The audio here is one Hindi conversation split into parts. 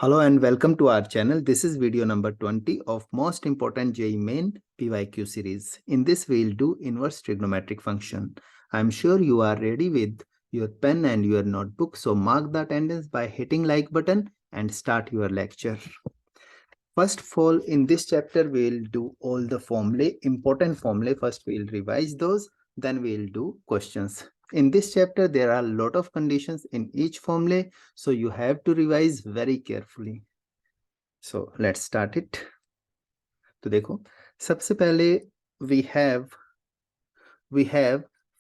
Hello and welcome to our channel. This is video number 20 of most important JEE Main PYQ series. In this we'll do inverse trigonometric function. I'm sure you are ready with your pen and your notebook. So mark the attendance by hitting like button and start your lecture. First of all, in this chapter we'll do all the formulae, important formulae. First we'll revise those, then we'll do questions. In this chapter, there are a lot of conditions in each formula, so you have to revise very carefully. So let's start it. तो देखो, सबसे पहले we have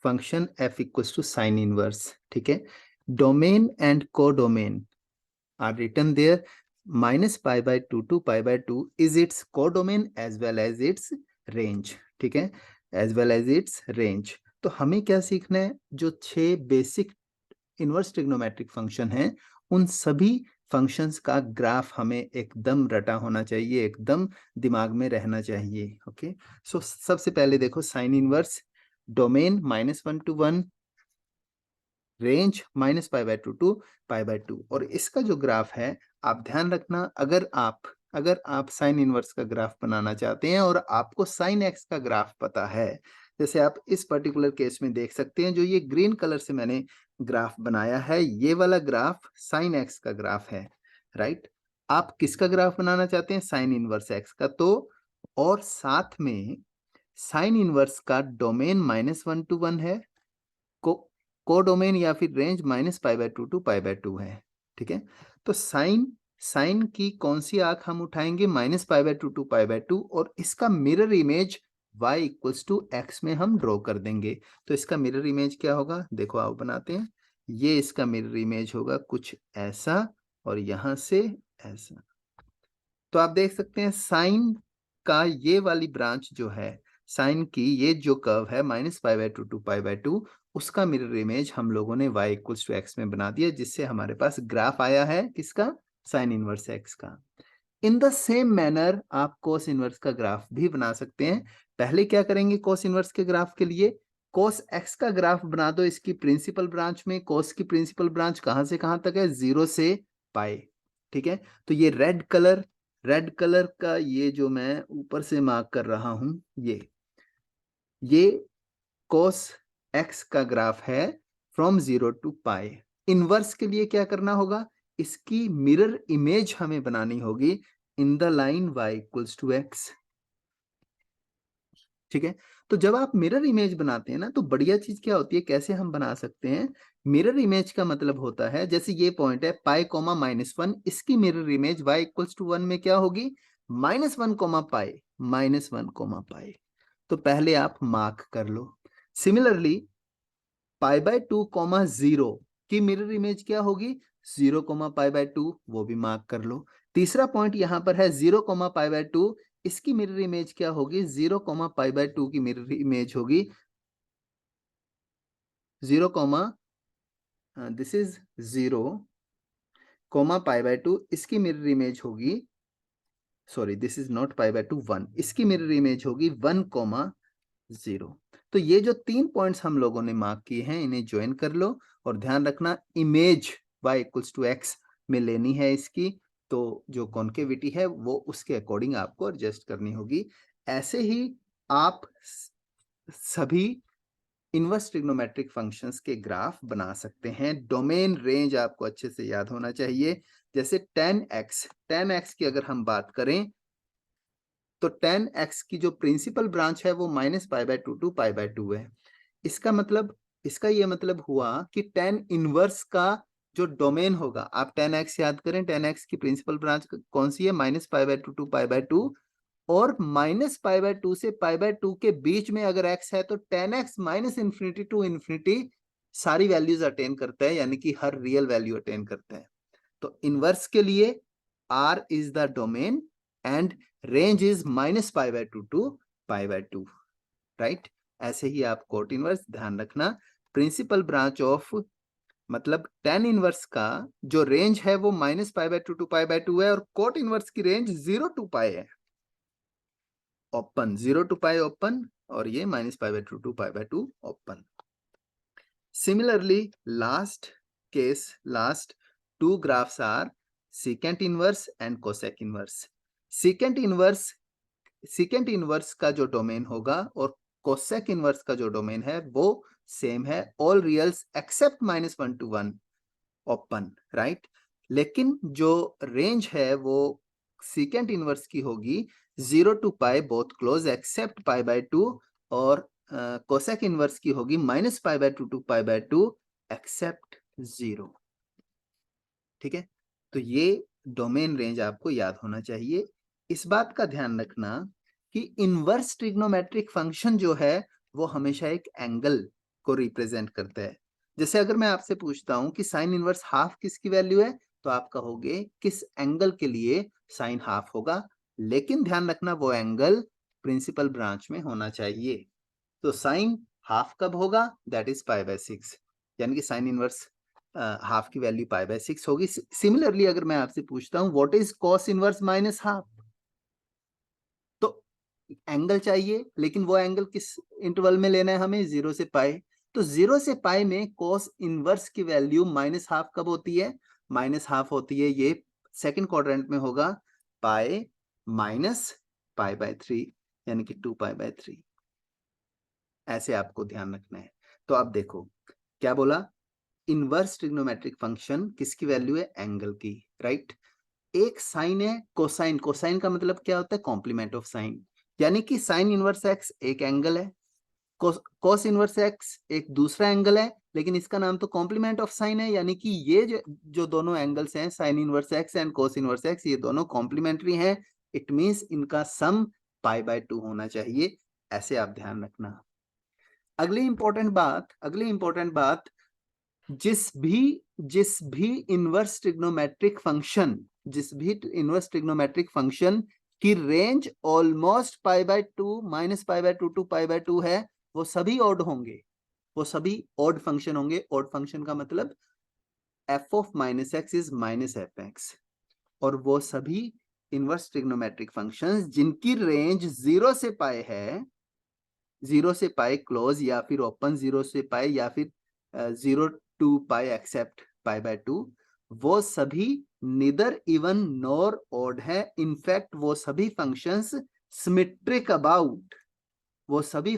function f equals to sin inverse. ठीक है, domain and codomain are written there. minus pi by 2 to pi by 2 is its codomain as well as its range. ठीक है, as well as its range. तो हमें क्या सीखना है, जो 6 बेसिक इनवर्स ट्रिग्नोमेट्रिक फंक्शन हैं उन सभी फंक्शंस का ग्राफ हमें एकदम रटा होना चाहिए, एकदम दिमाग में रहना चाहिए. ओके, सो सबसे पहले देखो sine inverse, domain -1 to 1, range -π/2 to π/2. और इसका जो ग्राफ है आप ध्यान रखना, अगर आप साइन इनवर्स का ग्राफ बनाना चाहते हैं और आपको साइन एक्स का ग्राफ पता है, जैसे आप इस पर्टिकुलर केस में देख सकते हैं, जो ये ग्रीन कलर से मैंने ग्राफ बनाया है, ये वाला ग्राफ साइन एक्स का ग्राफ है, राइट. आप किसका ग्राफ बनाना चाहते हैं, साइन इनवर्स एक्स का. तो और साथ में साइन इनवर्स का डोमेन -1 to 1 है, कोडोमेन या फिर रेंज -π/2 to π/2 है. ठीक है, तो साइन की कौन सी आंख हम उठाएंगे, -π/2 to π/2, और इसका mirror image y equals to x में हम ड्रॉ कर देंगे. तो इसका मिरर इमेज क्या होगा, देखो आओ बनाते हैं. ये इसका मिरर इमेज होगा कुछ ऐसा और यहां से ऐसा. तो आप देख सकते हैं साइन का ये वाली ब्रांच जो है, साइन की ये जो कर्व है -π/2 to π/2, उसका मिरर इमेज हम लोगों ने y इक्वल्स टू x में बना दिया, जिससे हमारे पास ग्राफ आया है किसका, साइन इनवर्स x का. इन द सेम मैनर आप कोस इनवर्स का ग्राफ भी बना सकते हैं. पहले क्या करेंगे, कोस इनवर्स के ग्राफ के लिए कोस x का ग्राफ बना दो इसकी प्रिंसिपल ब्रांच में. कोस की प्रिंसिपल ब्रांच कहां से कहां तक है, 0 से पाई. ठीक है, तो ये रेड कलर का ये जो मैं ऊपर से मार्क कर रहा हूं, ये कोस x का ग्राफ है फ्रॉम 0 to पाई. इनवर्स के लिए क्या करना होगा, इसकी मिरर इमेज हमें बनानी होगी in the line y equals to x. ठीक है, तो जब आप मिरर इमेज बनाते हैं ना, तो बढ़िया चीज क्या होती है, कैसे हम बना सकते हैं. मिरर इमेज का मतलब होता है, जैसे ये पॉइंट है पाई कोमा -1, इसकी mirror image y equals to 1 में क्या होगी, -1 पाई. तो पहले आप मार्क कर लो. सिमिलरली π/2, 0 की मिरर इमेज क्या होगी, 0, π/2, वो भी मार्क कर लो. तीसरा पॉइंट यहां पर है 0, π/2, इसकी मिरर इमेज क्या होगी, 0, π/2 की मिरर इमेज होगी 0, दिस इज 0, π/2, इसकी मिरर इमेज होगी, सॉरी दिस इज नॉट π/2, 1, इसकी मिरर इमेज होगी 1, 0. तो ये जो 3 पॉइंट्स हम लोगों ने मार्क किए हैं, इन्हें ज्वाइन कर लो. और ध्यान रखना image y equals to x में लेनी है इसकी, तो जो कॉन्केविटी है वो उसके अकॉर्डिंग आपको एडजस्ट करनी होगी. ऐसे ही आप सभी इनवर्स ट्रिग्नोमेट्रिक फंक्शंस के ग्राफ बना सकते हैं. डोमेन रेंज आपको अच्छे से याद होना चाहिए. जैसे tan x की अगर हम बात करें, तो tan x की जो प्रिंसिपल ब्रांच है वो -π/2 to π/2 है. इसका ये मतलब हुआ कि tan इनवर्स का जो डोमेन होगा, आप tan x याद करें, tan x की प्रिंसिपल ब्रांच कौन सी है, -π/2 to π/2, और -π/2 से π/2 के बीच में अगर x है, तो tan x -∞ to ∞ सारी वैल्यूज अटेन करता है, यानी कि हर रियल वैल्यू अटेन करता है. तो इनवर्स के लिए R is the domain and range is -π/2 to π/2, right. ऐसे ही आप कोट इनवर्स ध्यान रखना, प्रिंसिपल ब्रांच ऑफ मतलब tan इनवर्स का जो रेंज है वो -π/2 to π/2 है, और कोट इनवर्स की रेंज 0 to पाई है, ओपन 0 to पाई ओपन, और ये -π/2 to π/2 open. Similarly, last 2 graphs are secant inverse and cosec inverse. Secant inverse का जो डोमेन होगा और कोसेक इनवर्स का जो डोमेन है वो सेम है, all reals except -1 to 1 open, right. लेकिन जो रेंज है वो सीकेंट इनवर्स की होगी 0 to pi both close except π/2, और कोसेक इनवर्स की होगी -π/2 to π/2 एक्सेप्ट 0। ठीक है, तो ये डोमेन रेंज आपको याद होना चाहिए। इस बात का ध्यान रखना कि इनवर्स ट्रिग्नोमेट्रिक फंक्शन जो है वो हमेशा एक एंगल को रिप्रेजेंट करता है। जैसे अगर मैं आपसे पूछता हूं कि साइन इनवर्स हाफ किसकी वैल्यू है, तो आप कहोगे किस एंगल के लिए साइन हाफ होगा, लेकिन ध्यान रखना वो एंगल प्रिंसिपल ब्रांच में होना चाहिए। तो साइन हाफ कब होगा, दैट इज π/6, यानी कि साइन इनवर्स हाफ की वैल्यू π/6 होगी। सिमिलरली अगर मैं आपसे पूछता हूं what is cos inverse minus half, तो एंगल चाहिए, लेकिन वो एंगल किस इंटरवल में लेना है हमें, 0 से पाई। तो 0 से पाई में कॉस इनवर्स की वैल्यू माइनस हाफ कब होती है, माइनस हाफ होती है ये सेकंड क्वाड्रेंट में होगा पाई माइनस π/3, यानी कि 2π/3। ऐसे आपको ध्यान रखना है। तो अब देखो क्या बोला, इनवर्स ट्रिग्नोमेट्रिक फंक्शन किसकी वैल्यू है, एंगल की, राइट। एक साइन है कोसाइन, कोसाइन का मतलब क्या होता है, कॉम्प्लीमेंट ऑफ साइन, यानी कि साइन इनवर्स एक्स एक एंगल है, कोस इनवर्स एक्स एक दूसरा एंगल है, लेकिन इसका नाम तो कॉम्प्लीमेंट ऑफ साइन है, यानी कि ये जो दोनों एंगल्स हैं sign inverse x and cos inverse x, ये दोनों कॉम्प्लीमेंट्री हैं। इट मींस इनका सम π/2 होना चाहिए, ऐसे आप ध्यान रखना। अगली इंपॉर्टेंट बात, जिस भी इनवर्स ट्रिग्नोमेट्रिक फंक्शन की रेंज ऑलमोस्ट π/2 -π/2 to π/2 है, वो सभी ऑड होंगे, वो सभी ऑड फंक्शन होंगे। ऑड फंक्शन का मतलब f of -x is -fx, और वो सभी इनवर्स ट्रिग्नोमेट्रिक फंक्शंस जिनकी रेंज 0 से पाई है, 0 से पाई क्लोज या फिर ओपन 0 से पाई या फिर 0 to पाई एक्सेप्ट π/2, वो सभी निदर इवन नॉर ऑड है। इनफैक्ट वो सभी फंक्शंस सिमेट्रिक अबाउट 0,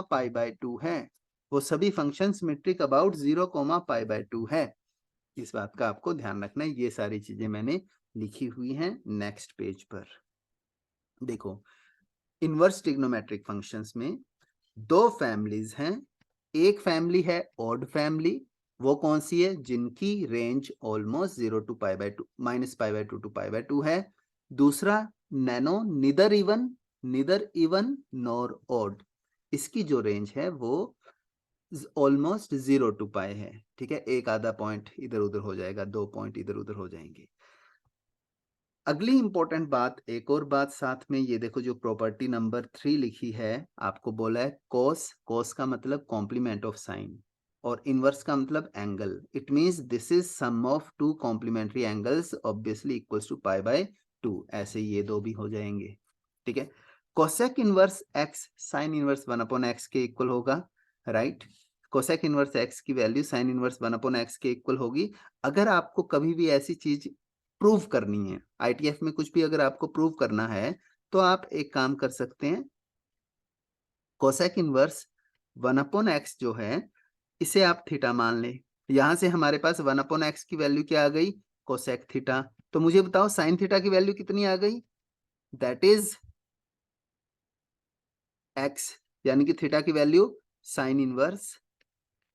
π/2 है। वो सभी फंक्शन सिमेट्रिक अबाउट 0, π/2 है। इस बात का आपको ध्यान रखना है। ये सारी चीजें मैंने लिखी हुई हैं नेक्स्ट पेज पर। देखो, इनवर्स ट्रिग्नोमेट्रिक फंक्शंस में दो फैमिलीज हैं। एक फैमिली है ऑड फैमिली, वो कौन सी है, जिनकी रेंज ऑलमोस्ट 0 to π/2 -π/2 to π/2 है। दूसरा नैनो निदर इवन नॉर ऑड, इसकी जो रेंज है वो ऑलमोस्ट 0 to पाई है। ठीक है, एक आधा पॉइंट इधर उधर हो जाएगा, 2 पॉइंट इधर उधर हो जाएंगे। अगली इंपॉर्टेंट बात, एक और बात साथ में, ये देखो जो प्रॉपर्टी नंबर 3 लिखी है, आपको बोला है कोस का मतलब कॉम्प्लीमेंट ऑफ साइन और इनवर्स का मतलब angle. It means this is sum of two complementary angles obviously equals to π/2, ऐसे ये दो भी हो जाएंगे। ठीक है, cosec inverse X sine inverse 1/x के इक्वल होगा, राइट। कोसेक इनवर्स एक्स की वैल्यू साइन इनवर्स 1/x के इक्वल होगी। अगर आपको कभी भी ऐसी चीज प्रूव करनी है, आईटीएफ में कुछ भी अगर आपको प्रूव करना है, तो आप एक काम कर सकते हैं, कोसेक इनवर्स 1/x जो है इसे आप थीटा मान ले। यहां से हमारे पास 1/x की वैल्यू क्या आ गई, कोसेक थीटा। तो मुझे बताओ साइन थीटा की वैल्यू कितनी आ गई, दैट इज x, यानी कि थीटा की वैल्यू साइन इनवर्स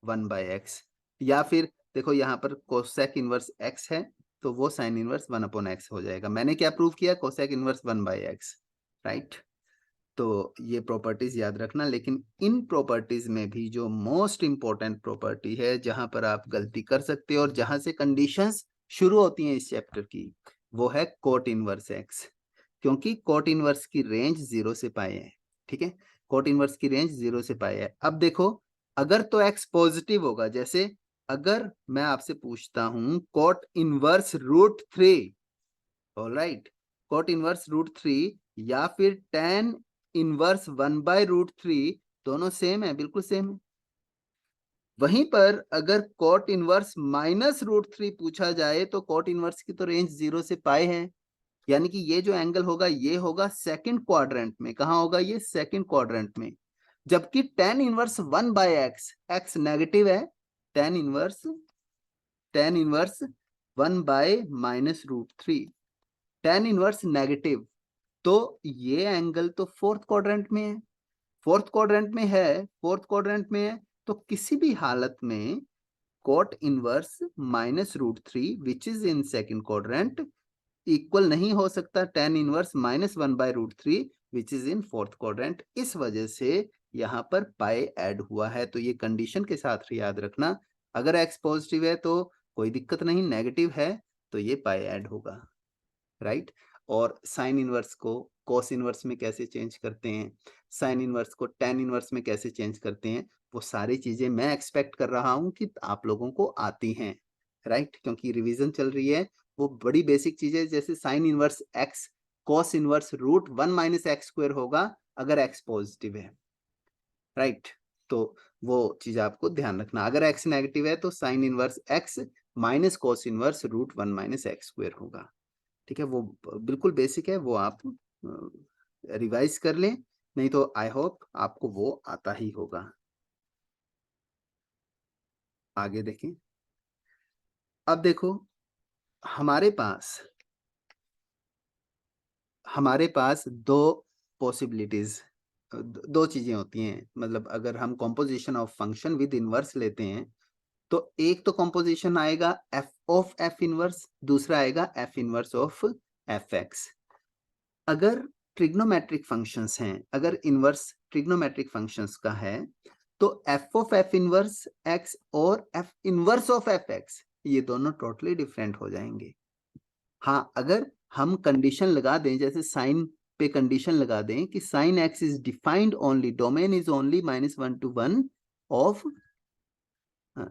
1/x। या फिर देखो यहाँ पर कोसेक इनवर्स x है, तो वो साइन इनवर्स 1/x हो जाएगा। मैंने क्या प्रूव किया, कोसेक इनवर्स 1/x, राइट। तो ये प्रॉपर्टीज याद रखना। लेकिन इन प्रॉपर्टीज में भी जो मोस्ट इंपॉर्टेंट प्रॉपर्टी है, जहां पर आप गलती कर सकते हो और जहां से कंडीशंस शुरू होती हैं इस चैप्टर की, वो है कोट इनवर्स एक्स, क्योंकि कोट इनवर्स की रेंज 0 से पाई है। ठीक है, कोट इनवर्स की रेंज 0 से पाई है। अब देखो, अगर तो एक्स पॉजिटिव होगा, जैसे अगर मैं आपसे पूछता हूं cot inverse √3, alright, cot inverse √3 या फिर tan इनवर्स 1/√3, दोनों सेम है, बिल्कुल सेम है। वहीं पर अगर कॉट इनवर्स -√3 पूछा जाए तो कॉट इनवर्स की तो रेंज 0 से पाई है, यानी कि ये जो एंगल होगा ये होगा सेकंड क्वाड्रेंट में। कहां होगा ये? सेकंड क्वाड्रेंट में। जबकि tan inverse 1/x, x negative है, tan inverse 1/-√3, tan inverse negative, तो ये एंगल तो फोर्थ क्वाड्रेंट में है। फोर्थ क्वाड्रेंट में है, फोर्थ क्वाड्रेंट में है, तो किसी भी हालत में cot inverse -√3 which is in second quadrant equal नहीं हो सकता tan inverse -1/√3 which is in fourth quadrant. इस वजह से यहाँ पर पाई ऐड हुआ है। तो ये कंडीशन के साथ याद रखना, अगर x पॉजिटिव है तो कोई दिक्कत नहीं, नेगेटिव है तो ये पाई ऐड होगा, राइट। और साइन इनवर्स को कॉस इनवर्स में कैसे चेंज करते हैं, साइन इनवर्स को tan इनवर्स में कैसे चेंज करते हैं, वो सारी चीजें मैं एक्सपेक्ट कर रहा हूं कि आप लोगों को आती हैं, राइट, क्योंकि रिवीजन चल रही है। वो बड़ी बेसिक चीजें जैसे sign inverse x cos inverse √1 - x² होगा अगर x पॉजिटिव है, राइट। तो वो चीज आपको ध्यान रखना, अगर x नेगेटिव है तो sine inverse x minus cos inverse √1 - x² होगा, ठीक है। वो बिल्कुल बेसिक है, वो आप रिवाइज कर लें, नहीं तो आई होप आपको वो आता ही होगा। आगे देखें। अब देखो, हमारे पास दो पॉसिबिलिटीज, दो चीजें होती हैं, मतलब अगर हम composition of function with inverse लेते हैं तो एक तो कॉम्पोजिशन आएगा f ऑफ f इनवर्स, दूसरा आएगा f इनवर्स ऑफ fx। अगर ट्रिग्नोमेट्रिक फंक्शंस हैं, अगर इनवर्स ट्रिग्नोमेट्रिक फंक्शंस का है तो f of f inverse x और f इनवर्स ऑफ fx ये दोनों टोटली डिफरेंट हो जाएंगे। हाँ, अगर हम कंडीशन लगा दें, जैसे साइन पे कंडीशन लगा दें कि sine x is defined only, domain is only -1 to 1 of,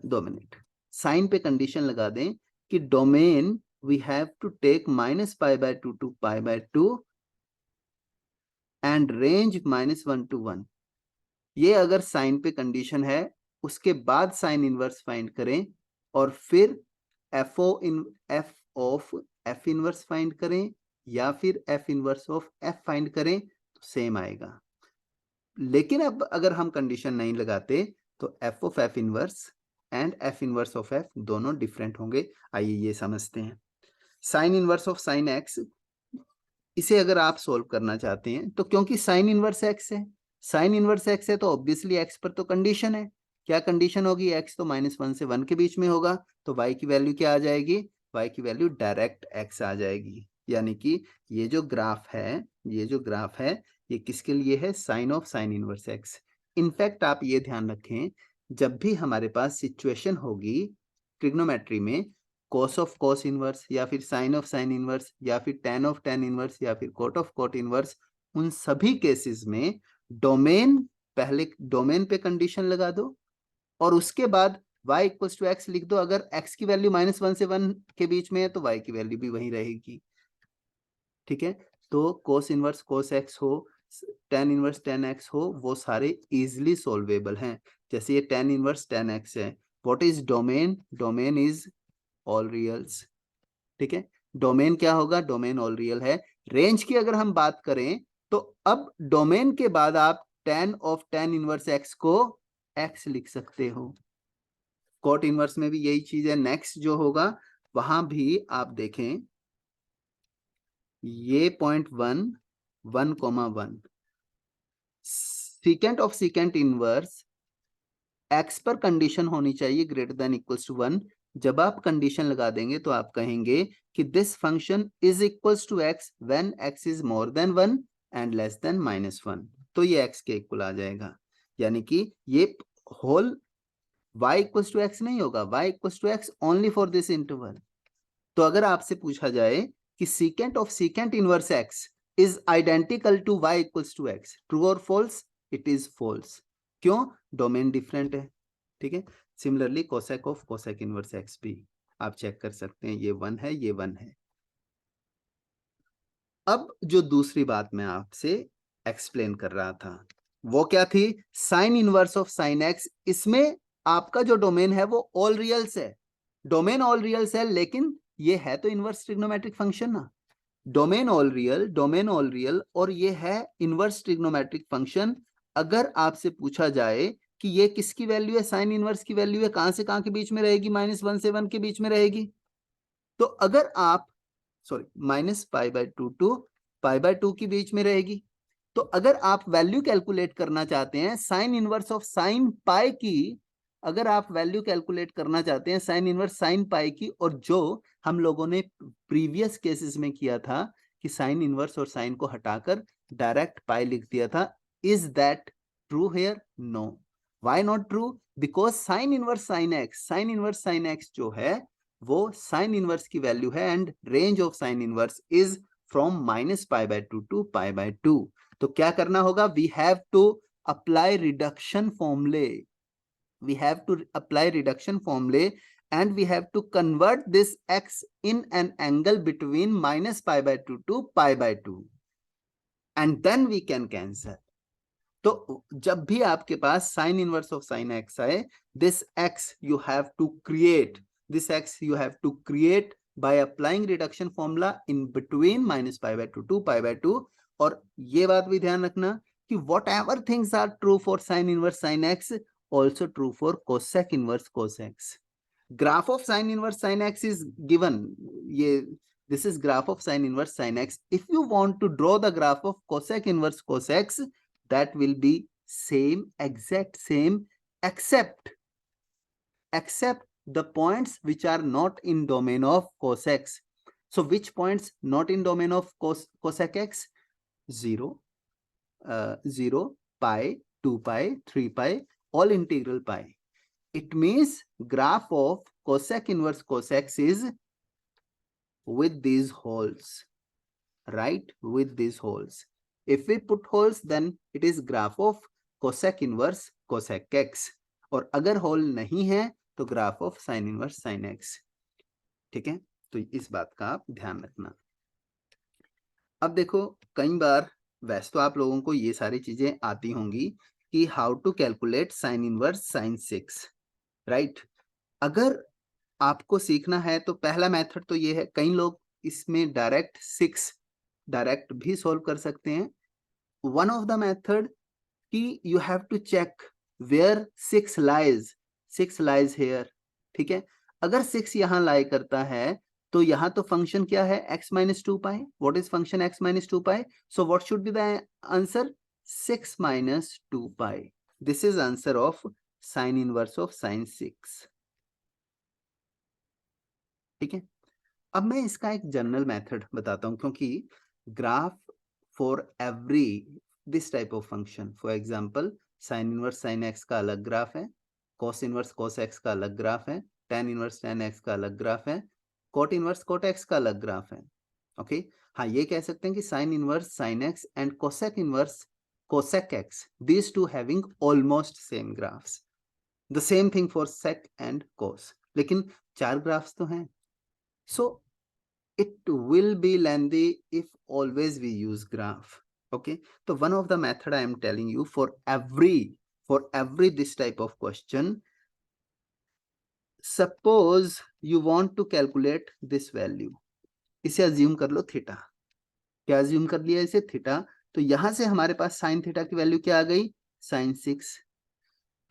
2 minute, sine पे कंडीशन लगा दें कि domain we have to take -π/2 to π/2 and range -1 to 1। ये अगर साइन पे कंडीशन है, उसके बाद साइन इनवर्स फाइंड करें और फिर F of F inverse find करें या फिर F inverse of F find करें तो सेम आएगा। लेकिन अब अगर हम कंडीशन नहीं लगाते तो F of F inverse and F inverse of F दोनों डिफरेंट होंगे। आइए ये समझते हैं। Sign inverse of sine x, इसे अगर आप सोल्व करना चाहते हैं तो क्योंकि साइन इनवर्स एक्स है, साइन इनवर्स एक्स है तो ऑब्वियसली एक्स पर तो कंडीशन है। क्या कंडीशन होगी? एक्स तो -1 से 1 के बीच में होगा, तो y की वैल्यू क्या आ जाएगी? y की वैल्यू डायरेक्ट x आ जाएगी। यानी कि ये जो ग्राफ है, ये जो ग्राफ है ये किसके लिए है? Sine of sine inverse x. In fact आप ये ध्यान रखें, जब भी हमारे पास सिचुएशन होगी ट्रिग्नोमेट्री में, कॉस ऑफ कॉस इनवर्स या फिर साइन ऑफ साइन इनवर्स या फिर टैन ऑफ टैन इनवर्स या फिर कोट ऑफ कोट इनवर्स, उन सभी केसेस में डोमेन, पहले डोमेन पे कंडीशन लगा दो और उसके बाद y इक्वल्स टू एक्स लिख दो। अगर x की वैल्यू -1 से 1 के बीच में है तो y की वैल्यू भी वही रहेगी, ठीक है। तो कोस इनवर्स कोस एक्स हो, टेन इनवर्स टेन एक्स हो, वो सारे इजिली सोल्वेबल हैं। जैसे ये टेन इनवर्स टेन एक्स है। What is domain? Domain is all reals, ठीक है। डोमेन क्या होगा? डोमेन ऑल रियल है। रेंज की अगर हम बात करें तो अब डोमेन के बाद आप tan of tan inverse x को x लिख सकते हो। कॉट इनवर्स में भी यही चीज है। नेक्स्ट जो होगा वहां भी आप देखें, ये point 1 secant of secant inverse x पर कंडीशन होनी चाहिए ग्रेटर देन इक्वल्स टू 1। जब आप कंडीशन लगा देंगे तो आप कहेंगे कि this function is equals to x when x is more than 1 and less than -1, तो ये x के इक्वल आ जाएगा। यानी कि ये whole y equals to x नहीं होगा, y equals to x only for this interval. तो अगर आपसे पूछा जाए कि secant of secant inverse x is identical to y equals to x, true और फॉल्स? It is false. क्यों? डोमेन डिफरेंट है, ठीक है। Similarly cosec of cosec inverse x भी आप चेक कर सकते हैं, ये 1 है, ये 1 है। अब जो दूसरी बात मैं आपसे एक्सप्लेन कर रहा था वो क्या थी? Sign inverse of sine x. इसमें आपका जो डोमेन है वो ऑल रियल्स है, डोमेन ऑल रियल्स है, लेकिन ये है तो इनवर्स ट्रिग्नोमेट्रिक फंक्शन ना, डोमेन ऑल रियल और ये है इनवर्स ट्रिग्नोमेट्रिक फंक्शन। अगर आपसे पूछा जाए कि ये किसकी वैल्यू है, साइन इनवर्स की वैल्यू है, कहां से कहां के बीच में रहेगी, -1 से 1 के बीच में रहेगी। तो अगर आप -π/2 टू π/2 के बीच में रहेगी। तो अगर आप वैल्यू कैलकुलेट करना चाहते हैं sign inverse of sine pi की, अगर आप वैल्यू कैलकुलेट करना चाहते हैं साइन इनवर्स साइन पाई की, और जो हम लोगों ने प्रीवियस केसेस में किया था कि साइन इनवर्स और साइन को हटाकर डायरेक्ट पाई लिख दिया था, is that true here? No. Why not true? Because sine inverse sine x जो है वो साइन इनवर्स की वैल्यू है, and range of sine inverse is from -π/2 to π/2। तो क्या करना होगा? We have to apply reduction formulae, and we have to convert this x in an angle between -π/2 to π/2, and then we can cancel. तो जब भी आपके पास sine inverse of sine x आए, this x you have to create by applying reduction formula in between -π/2 to π/2। और ये बात भी ध्यान रखना कि whatever things are true for sin inverse sin x also true for cosec inverse cos x। graph of sin inverse sin x is given, ये this is graph of sin inverse sin x। if you want to draw the graph of cosec inverse cos x, that will be exact same, except the points which are not in domain of cos x। so which points not in domain of cosec x? 0, 0, pi, 2 pi, 3 pi, all integral pi। it means graph of cosec inverse cos x is with these holes, right? With these holes. If we put holes, then it is graph of cosec inverse cosec x। और अगर होल नहीं है तो graph of sine inverse sine x. ठीक है, तो इस बात का आप ध्यान रखना। अब देखो, कई बार वैसे तो आप लोगों को ये सारी चीजें आती होंगी कि how to calculate sine inverse sine 6, right? अगर आपको सीखना है तो पहला मेथड तो ये है, कई लोग इसमें डायरेक्ट भी सॉल्व कर सकते हैं। वन ऑफ द मेथड कि you have to check where 6 lies here. ठीक है, अगर 6 यहां लाई करता है तो यहां तो फंक्शन क्या है? x-2 pi. What is function x-2 pi? So what should be the answer? 6-2 pi. This is answer of sine inverse of sign 6। ठीक है, अब मैं इसका एक जनरल मेथड बताता हूं, क्योंकि graph for every this type of function, for example sign inverse sine x का अलग ग्राफ है, कॉस इनवर्स कॉस एक्स का अलग ग्राफ है, टेन इनवर्स टेन एक्स का अलग ग्राफ है, कॉट इनवर्स कॉट एक्स का अलग ग्राफ है। ओके, हाँ, ये कह सकते हैं कि sign inverse sine x and cosec inverse cosec x, these two having almost same graphs. The same thing for sake and cos, लेकिन 4 ग्राफ्स तो हैं। So it will be lengthy if always we use graph. Okay, so one of the method I am telling you for every this type of question, suppose you want to calculate this value, इसे assume कर लो थीटा। क्या assume कर लिया इसे? थीटा। तो यहां से हमारे पास साइन थीटा की वैल्यू क्या आ गई? साइन 6।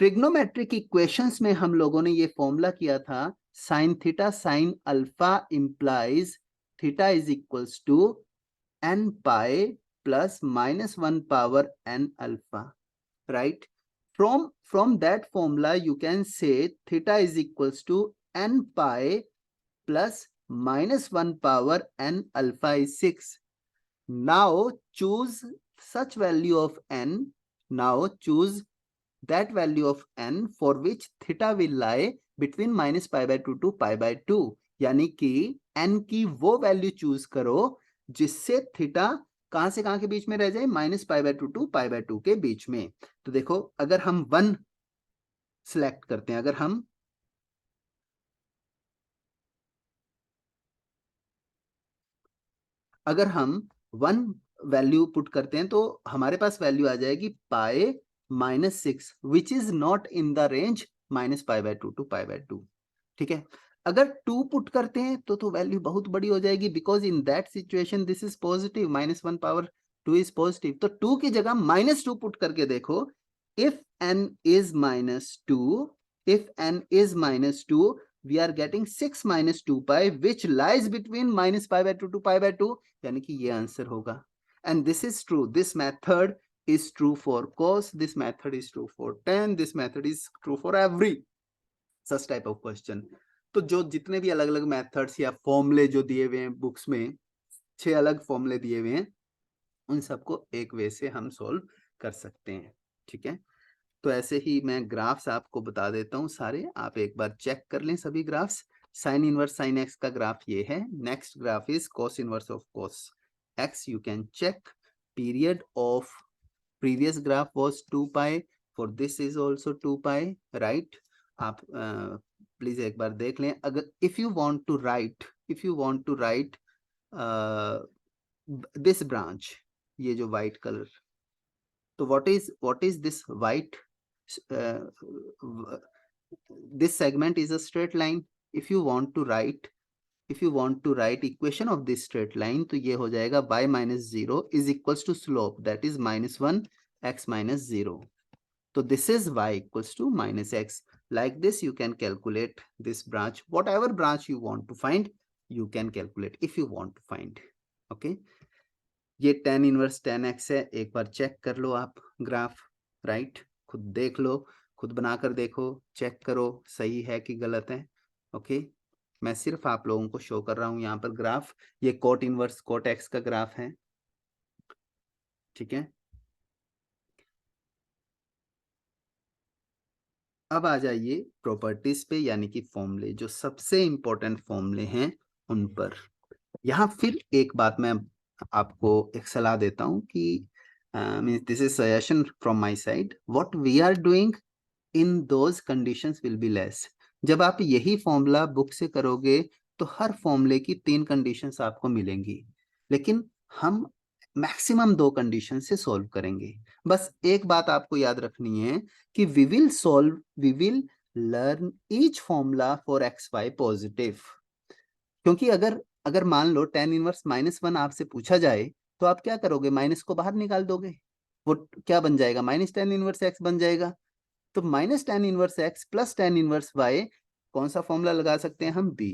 ट्रिग्नोमेट्रिक इक्वेशंस में हम लोगों ने ये फॉर्मूला किया था, sine theta sine alpha implies theta is equals to n pi plus -1 power n alpha, right? From that formula you can say theta is equals to n pi plus -1 power n alpha is 6. Now choose such value of n, now choose that value of n for which theta will lie between -π/2 to π/2, यानी कि n की वो वैल्यू चूज करो जिससे थीटा कहां से कहां के बीच में रह जाए? -π/2 टू π/2 के बीच में। तो देखो, अगर हम 1 सिलेक्ट करते हैं, अगर हम 1 वैल्यू पुट करते हैं तो हमारे पास वैल्यू आ जाएगी pi -6, which is not in the range minus pi by 2 to pi by 2, ठीक है। अगर 2 पुट करते हैं तो वैल्यू बहुत बड़ी हो जाएगी, because in that situation this is positive, -1 power 2 is positive. तो 2 की जगह -2 पुट करके देखो, if n is -2, if n is -2, we are getting 6 minus 2 pi which lies between minus pi by 2 to pi by 2, यानी कि ये आंसर होगा। And this is true, this method is true for cos, this method is true for tan, this method is true for every such type of question। तो जो जितने भी अलग अलग मेथड्स या फॉर्मूले जो दिए हुए हैं बुक्स में, 6 अलग फॉर्मूले दिए हुए हैं, उन सबको एक वे से हम सॉल्व कर सकते हैं, ठीक है। तो ऐसे ही मैं ग्राफ्स आपको बता देता हूं सारे, आप एक बार चेक कर लें सभी graphs. Sine inverse sine x का ग्राफ ये है। Next graph is cos inverse of cos x. You can check period of previous graph was 2 pi, for this is also 2 pi, right. आप प्लीज एक बार देख लें। अगर if you want to write this branch, ये जो व्हाइट कलर, तो what is this white, this segment is a straight line। if you want to write equation of this straight line, तो ये हो जाएगा y minus 0 is equals to slope, that is -1 x minus 0। तो this is y equals to minus x। like this you can calculate this branch, whatever branch you want to find you can calculate if you want to find, okay। ये tan इनवर्स tan x है, एक बार चेक कर लो आप ग्राफ, राइट। खुद देख लो, खुद बनाकर देखो, चेक करो सही है कि गलत है, ओके। मैं सिर्फ आप लोगों को शो कर रहा हूं यहाँ पर ग्राफ। ये कोट इनवर्स कोट x का ग्राफ है, ठीक है। अब आ जाइए प्रॉपर्टीज पे, यानी कि फॉर्मूले, जो सबसे इंपॉर्टेंट फॉर्मूले हैं उन पर। यहाँ फिर एक बात मैं आपको एक सलाह देता हूं कि this is suggestion from my side, what we are doing in those conditions will be less. जब आप यही फॉर्मूला बुक से करोगे तो हर फॉर्मूले की 3 कंडीशंस आपको मिलेंगी, लेकिन हम मैक्सिमम 2 कंडीशन से सॉल्व करेंगे। बस एक बात आपको याद रखनी है कि we will learn each formula for x Y positive. क्योंकि अगर मान लो tan इनवर्स -1 आपसे पूछा जाए तो आप क्या करोगे, माइनस को बाहर निकाल दोगे, वो क्या बन जाएगा, -tan इनवर्स x बन जाएगा। तो -tan inverse x plus tan inverse y, कौन सा फॉर्मूला लगा सकते हैं हम, b।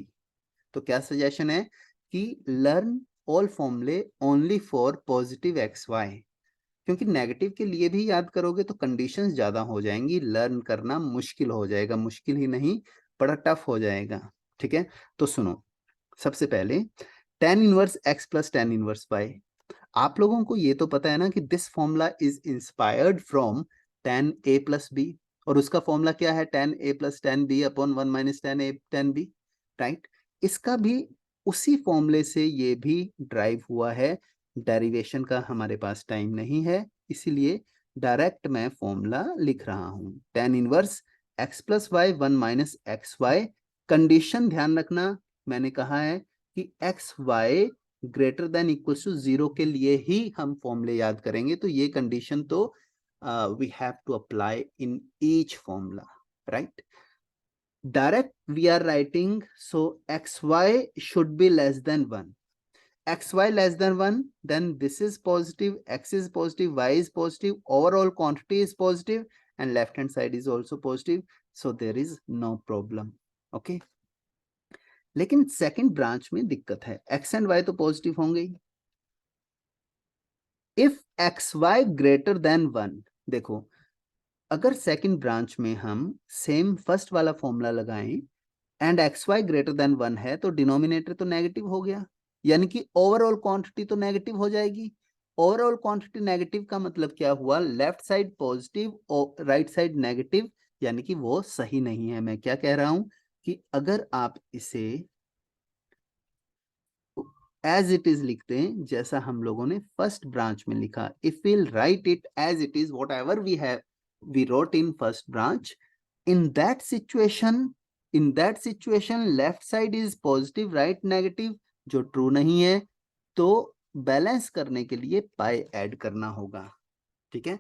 तो क्या सजेशन है कि लर्न ऑल फॉर्मूले only for positive x y, क्योंकि नेगेटिव के लिए भी याद करोगे तो कंडीशंस ज्यादा हो जाएंगी, लर्न करना मुश्किल हो जाएगा, मुश्किल ही नहीं बड़ा टफ हो जाएगा, ठीक है। तो सुनो, सबसे पहले tan inverse x plus tan inverse y, आप लोगों को ये तो पता है ना कि this formula is inspired from tan a plus b, और उसका फॉर्मूला क्या है, tan a plus tan b upon 1 minus tan a tan b, right. इसका भी उसी फॉर्मूले से ये भी ड्राइव हुआ है। डेरिवेशन का हमारे पास टाइम नहीं है, इसीलिए डायरेक्ट मैं फॉर्मूला लिख रहा हूं। tan inverse x plus y 1 minus x y. Condition ध्यान रखना, मैंने कहा है कि x y greater than equal to 0 के लिए ही हम फॉर्मूले याद करेंगे, तो ये कंडीशन तो we have to apply in each formula, right. Direct we are writing, so xy should be less than 1, xy less than 1, then this is positive, x is positive, y is positive, overall quantity is positive and left hand side is also positive, so there is no problem, okay। लेकिन सेकंड ब्रांच में दिक्कत है, x एंड y तो पॉजिटिव होंगे ही। If x y greater than 1, देखो अगर सेकंड ब्रांच में हम सेम फर्स्ट वाला फॉर्मूला लगाएं and x y greater than 1 है, तो डिनोमिनेटर तो नेगेटिव हो गया, यानी कि ओवरऑल क्वांटिटी तो नेगेटिव हो जाएगी। ओवरऑल क्वांटिटी नेगेटिव का मतलब क्या हुआ, लेफ्ट साइड पॉजिटिव और राइट साइड नेगेटिव, यानी कि वो सही नहीं है। मैं क्या कह रहा हूं कि अगर आप इसे एज इट इज लिखते हैं, जैसा हम लोगों ने फर्स्ट ब्रांच में लिखा, if we'll write it as it is, whatever we wrote in first branch, in that situation left side is positive right negative, जो ट्रू नहीं है, तो बैलेंस करने के लिए पाई ऐड करना होगा, ठीक है।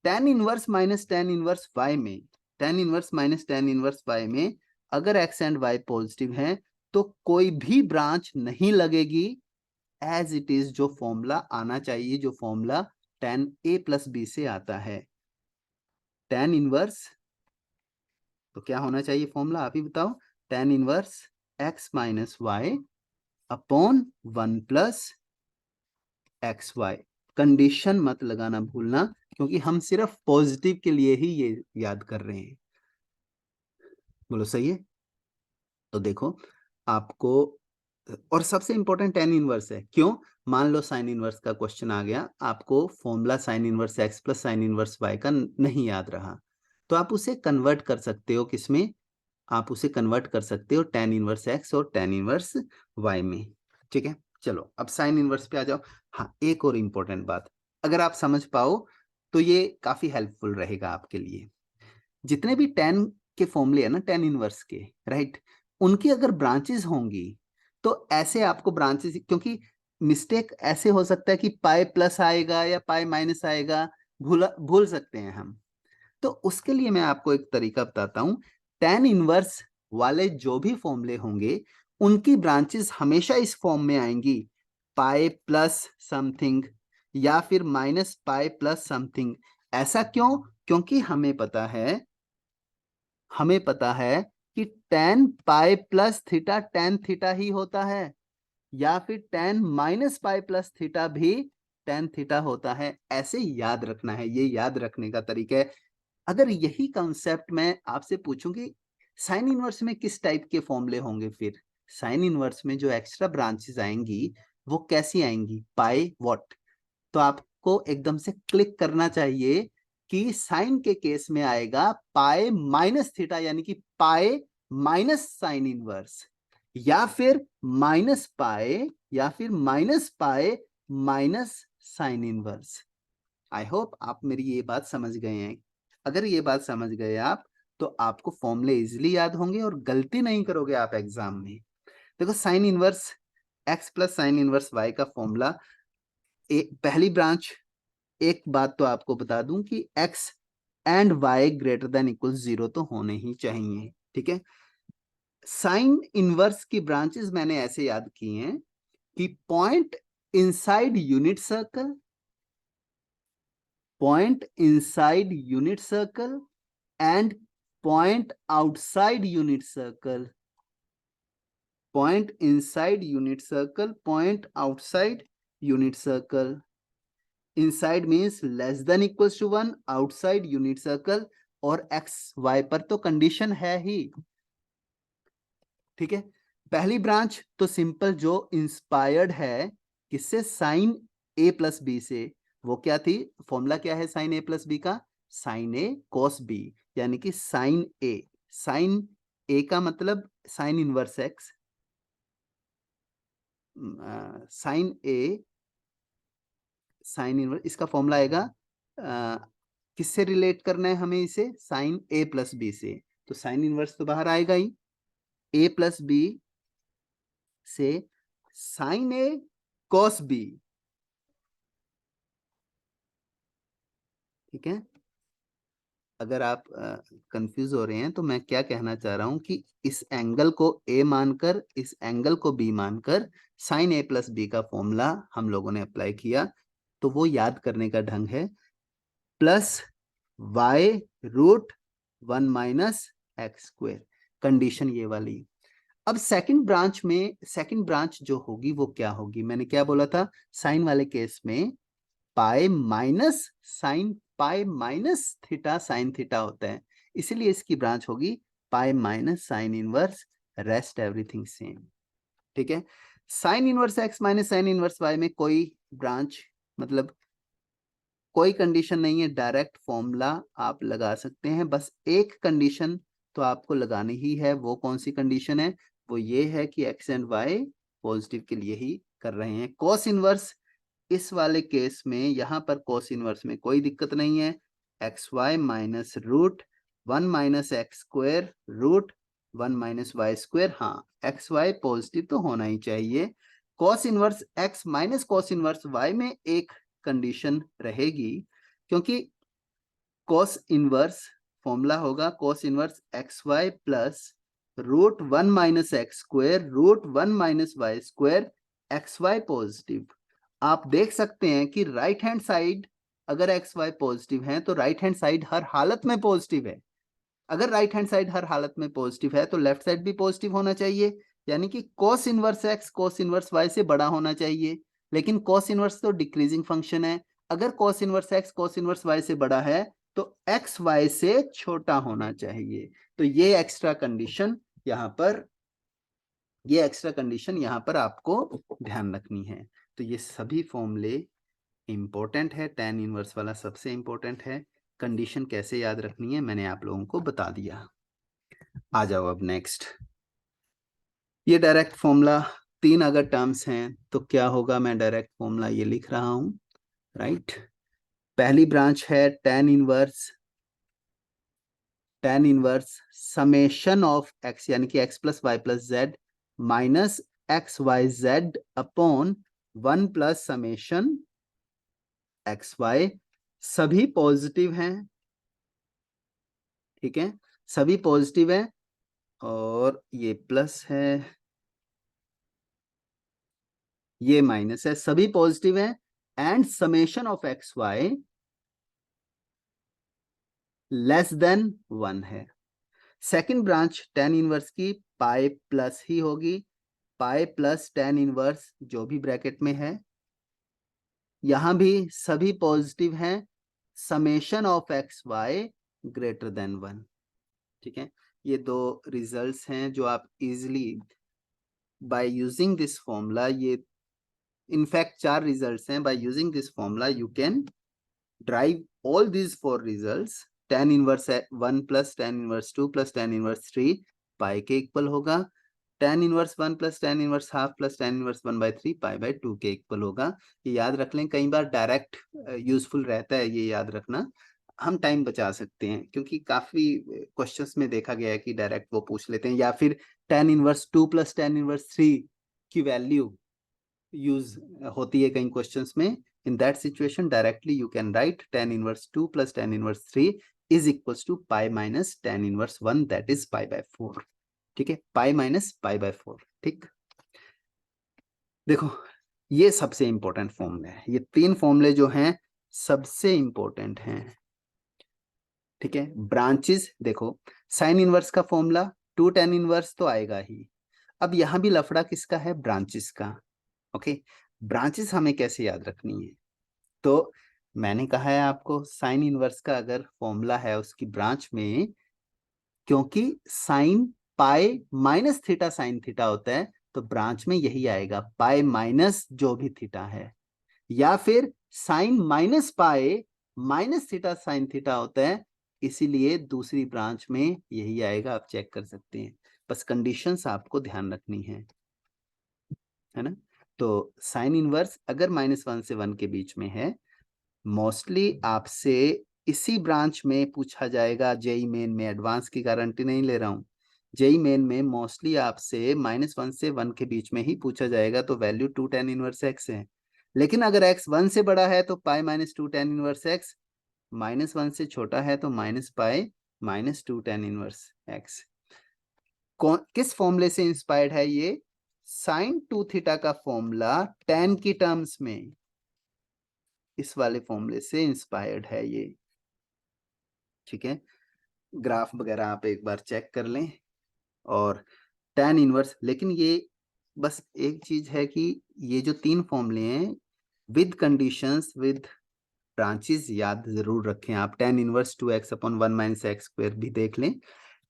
tan inverse minus tan inverse y में tan inverse minus tan inverse y में अगर x एंड y पॉजिटिव हैं तो कोई भी ब्रांच नहीं लगेगी, एज इट इज जो फॉर्मूला आना चाहिए, जो formula tan a plus b से आता है। tan इनवर्स तो क्या होना चाहिए फॉर्मूला, आप ही बताओ। tan inverse x minus y upon 1 plus x y. Condition मत लगाना भूलना, क्योंकि हम सिर्फ पॉजिटिव के लिए ही ये याद कर रहे हैं। बोलो सही है? तो देखो आपको, और सबसे इंपॉर्टेंट tan इनवर्स है। क्यों? मान लो साइन इनवर्स का क्वेश्चन आ गया, आपको formula sine inverse x plus sine inverse y का नहीं याद रहा, तो आप उसे कन्वर्ट कर सकते हो किसमें, आप उसे कन्वर्ट कर सकते हो tan इनवर्स x और tan इनवर्स y में। ठीक है, चलो अब साइन इनवर्स पे आ जाओ। हाँ, एक और इंपॉर्टेंट बात, अगर आप समझ पाओ तो ये काफी हेल्पफुल रहेगा आपके लिए। जितने भी tan के फॉर्मूले है ना, tan इनवर्स के, राइट, उनकी अगर ब्रांचेस होंगी तो ऐसे आपको ब्रांचेस, क्योंकि मिस्टेक ऐसे हो सकता है कि पाई प्लस आएगा या पाई माइनस आएगा, भूल सकते हैं हम। तो उसके लिए मैं आपको एक तरीका बताता हूं। tan इनवर्स वाले जो भी फॉर्मूले होंगे उनकी ब्रांचेस हमेशा इस फॉर्म में आएंगी, पाई प्लस समथिंग या फिर माइनस पाई प्लस समथिंग। ऐसा क्यों? क्योंकि हमें पता है कि tan pi plus theta tan theta ही होता है, या फिर tan minus pi plus theta भी tan थीटा होता है। ऐसे याद रखना है, ये याद रखने का तरीका है। अगर यही कॉन्सेप्ट मैं आपसे पूछूं कि साइन इनवर्स में किस टाइप के फॉर्मूले होंगे, फिर साइन इनवर्स में जो एक्स्ट्रा ब्रांचेस आएंगी वो कैसी आएंगी, पाई व्हाट, तो आपको एकदम से क्लिक करना चाहिए कि साइन के केस में आएगा पाई माइनस थीटा, यानी कि पाई माइनस साइन इनवर्स, या फिर माइनस पाई, या फिर minus pi minus sine inverse. I hope आप मेरी ये बात समझ गए हैं। अगर ये बात समझ गए आप, तो आपको फॉर्मूले इजिली याद होंगे और गलती नहीं करोगे आप एग्जाम में। देखो sine inverse x plus sine inverse y का फॉर्मूला, पहली ब्रांच, एक बात तो आपको बता दूं कि x and y greater than equal 0 तो होने ही चाहिए। ठीक है, साइन इनवर्स की ब्रांचेस मैंने ऐसे याद की हैं कि point inside unit circle, point inside unit circle and point outside unit circle. Point inside unit circle, point outside unit circle. Inside means less than equals to 1, outside unit circle, और x y पर तो कंडीशन है ही। ठीक है, पहली ब्रांच तो सिंपल जो इंस्पायर्ड है किससे, साइन a प्लस बी से, वो क्या थी, फॉर्मूला क्या है साइन a प्लस बी का, साइन a cos b, यानी कि साइन a का मतलब sine inverse x, sine a sine inverse, इसका फॉर्मूला आएगा, किससे रिलेट करना है हमें इसे, साइन a प्लस बी से, तो साइन इनवर्स तो बाहर आएगा ही, a प्लस बी से साइन a cos b। ठीक है, अगर आप कंफ्यूज हो रहे हैं तो मैं क्या कहना चाह रहा हूं कि इस एंगल को a मानकर, इस एंगल को b मानकर साइन a प्लस बी का फॉर्मूला हम लोगों ने अप्लाई किया, तो वो याद करने का ढंग है plus y root 1 minus x square, condition ये वाली। अब सेकंड ब्रांच में, सेकंड ब्रांच जो होगी वो क्या होगी, मैंने क्या बोला था, साइन वाले केस में pi minus sine, pi minus theta sine theta होता है, इसलिए इसकी ब्रांच होगी pi minus sine inverse, rest everything same. ठीक है, sine inverse x minus sine inverse y में कोई ब्रांच, मतलब कोई कंडीशन नहीं है, डायरेक्ट फॉर्मूला आप लगा सकते हैं। बस एक कंडीशन तो आपको लगानी ही है, वो कौन सी कंडीशन है, वो ये है कि एक्स एंड वाई पॉजिटिव के लिए ही कर रहे हैं। कॉस इनवर्स, इस वाले केस में यहाँ पर कॉस इनवर्स में कोई दिक्कत नहीं है, x y minus root 1 minus x square root 1 minus y square. हाँ, एक्स वाई पॉजिटिव तो होना ही चाहिए। Cos inverse x minus cos inverse y में एक कंडीशन रहेगी, क्योंकि कॉस इनवर्स फॉर्मूला होगा cos inverse xy plus √1 minus x square √1 minus y square xy positive. आप देख सकते हैं कि राइट हैंड साइड अगर xy पॉजिटिव है तो राइट हैंड साइड हर हालत में पॉजिटिव है। अगर राइट हैंड साइड हर हालत में पॉजिटिव है तो लेफ्ट साइड भी पॉजिटिव होना चाहिए, यानी कि cos inverse x cos inverse y से बड़ा होना चाहिए। लेकिन cos इनवर्स तो डिक्रीजिंग फंक्शन है, अगर cos inverse x cos inverse y से बड़ा है तो x y से छोटा होना चाहिए। तो ये एक्स्ट्रा कंडीशन यहाँ पर आपको ध्यान रखनी है। तो ये सभी फॉर्मूले इंपॉर्टेंट है, tan इनवर्स वाला सबसे इंपॉर्टेंट है। कंडीशन कैसे याद रखनी है मैंने आप लोगों को बता दिया। आ जाओ अब नेक्स्ट, ये डायरेक्ट फॉर्मूला 3 अगर टर्म्स हैं तो क्या होगा, मैं डायरेक्ट फॉर्मूला ये लिख रहा हूं, राइट। पहली ब्रांच है tan inverse summation of x यानी कि x plus y plus z minus x y z upon 1 plus summation x y. सभी पॉजिटिव हैं, ठीक है, सभी पॉजिटिव हैं और ये प्लस है ये माइनस है, सभी पॉजिटिव है and summation of x y less than 1 है। सेकंड ब्रांच tan इनवर्स की पाई प्लस ही होगी, पाई प्लस tan इनवर्स जो भी ब्रैकेट में है, यहां भी सभी पॉजिटिव हैं, summation of x y greater than 1, ठीक है। ये दो रिजल्ट्स हैं जो आप easily by using this formula, ये इनफैक्ट 4 रिजल्ट्स हैं, by using this formula you can derive all these 4 results. tan inverse 1 plus tan inverse 2 plus tan inverse 3 pi के इक्वल होगा, tan inverse 1 plus tan inverse half plus tan inverse 1/3 pi by 2 के इक्वल होगा। ये याद रख लें, कई बार डायरेक्ट यूजफुल रहता है ये याद रखना, हम टाइम बचा सकते हैं क्योंकि काफी क्वेश्चंस में देखा गया है कि डायरेक्ट वो पूछ लेते हैं, या फिर tan inverse 2 plus tan inverse 3 की वैल्यू यूज होती है कई क्वेश्चंस में। in that situation directly you can write tan inverse 2 plus tan inverse 3 is equals to pi minus tan inverse 1 that is pi by 4, ठीक है, pi minus pi by 4, ठीक। देखो ये सबसे इंपॉर्टेंट फॉर्मूले है, ये 3 फॉर्मूले जो हैं सबसे इंपॉर्टेंट हैं, ठीक है। ब्रांचेस देखो, साइन इनवर्स का फॉर्मूला 2 tan इनवर्स तो आएगा ही, अब यहां भी लफड़ा किसका है, ब्रांचेस का, ओके। ब्रांचेस हमें कैसे याद रखनी है, तो मैंने कहा है आपको साइन इनवर्स का अगर फॉर्मूला है उसकी ब्रांच में, क्योंकि sign pi minus theta sine theta होता है तो ब्रांच में यही आएगा, पाई माइनस जो भी थीटा है, या फिर sine minus pi minus theta sine theta होता है, इसीलिए दूसरी ब्रांच में यही आएगा, आप चेक कर सकते हैं। बस कंडीशंस आपको ध्यान रखनी है ना। तो साइन इनवर्स अगर -1 से 1 के बीच में है, मोस्टली आपसे इसी ब्रांच में पूछा जाएगा। जेई मेन में, एडवांस की गारंटी नहीं ले रहा हूं, जेई मेन में मोस्टली आपसे -1 से 1 के बीच में ही पूछा जाएगा, तो वैल्यू 2 tan इनवर्स x है। लेकिन अगर x 1 से बड़ा है तो पाई -2 tan इनवर्स x, -1 से छोटा है तो -पाई -2 tan इनवर्स x। किस फॉर्मूले से इंस्पायर्ड है ये, साइन 2 थीटा का फॉर्मूला tan की टर्म्स में, इस वाले फॉर्मूले से इंस्पायर्ड है ये, ठीक है। ग्राफ वगैरह आप एक बार चेक कर लें। और tan इनवर्स, लेकिन ये बस एक चीज है कि ये जो 3 फॉर्मूले हैं विद कंडीशंस विद ब्रांचेस याद जरूर रखें आप। tan inverse 2x upon 1 minus x square भी देख लें,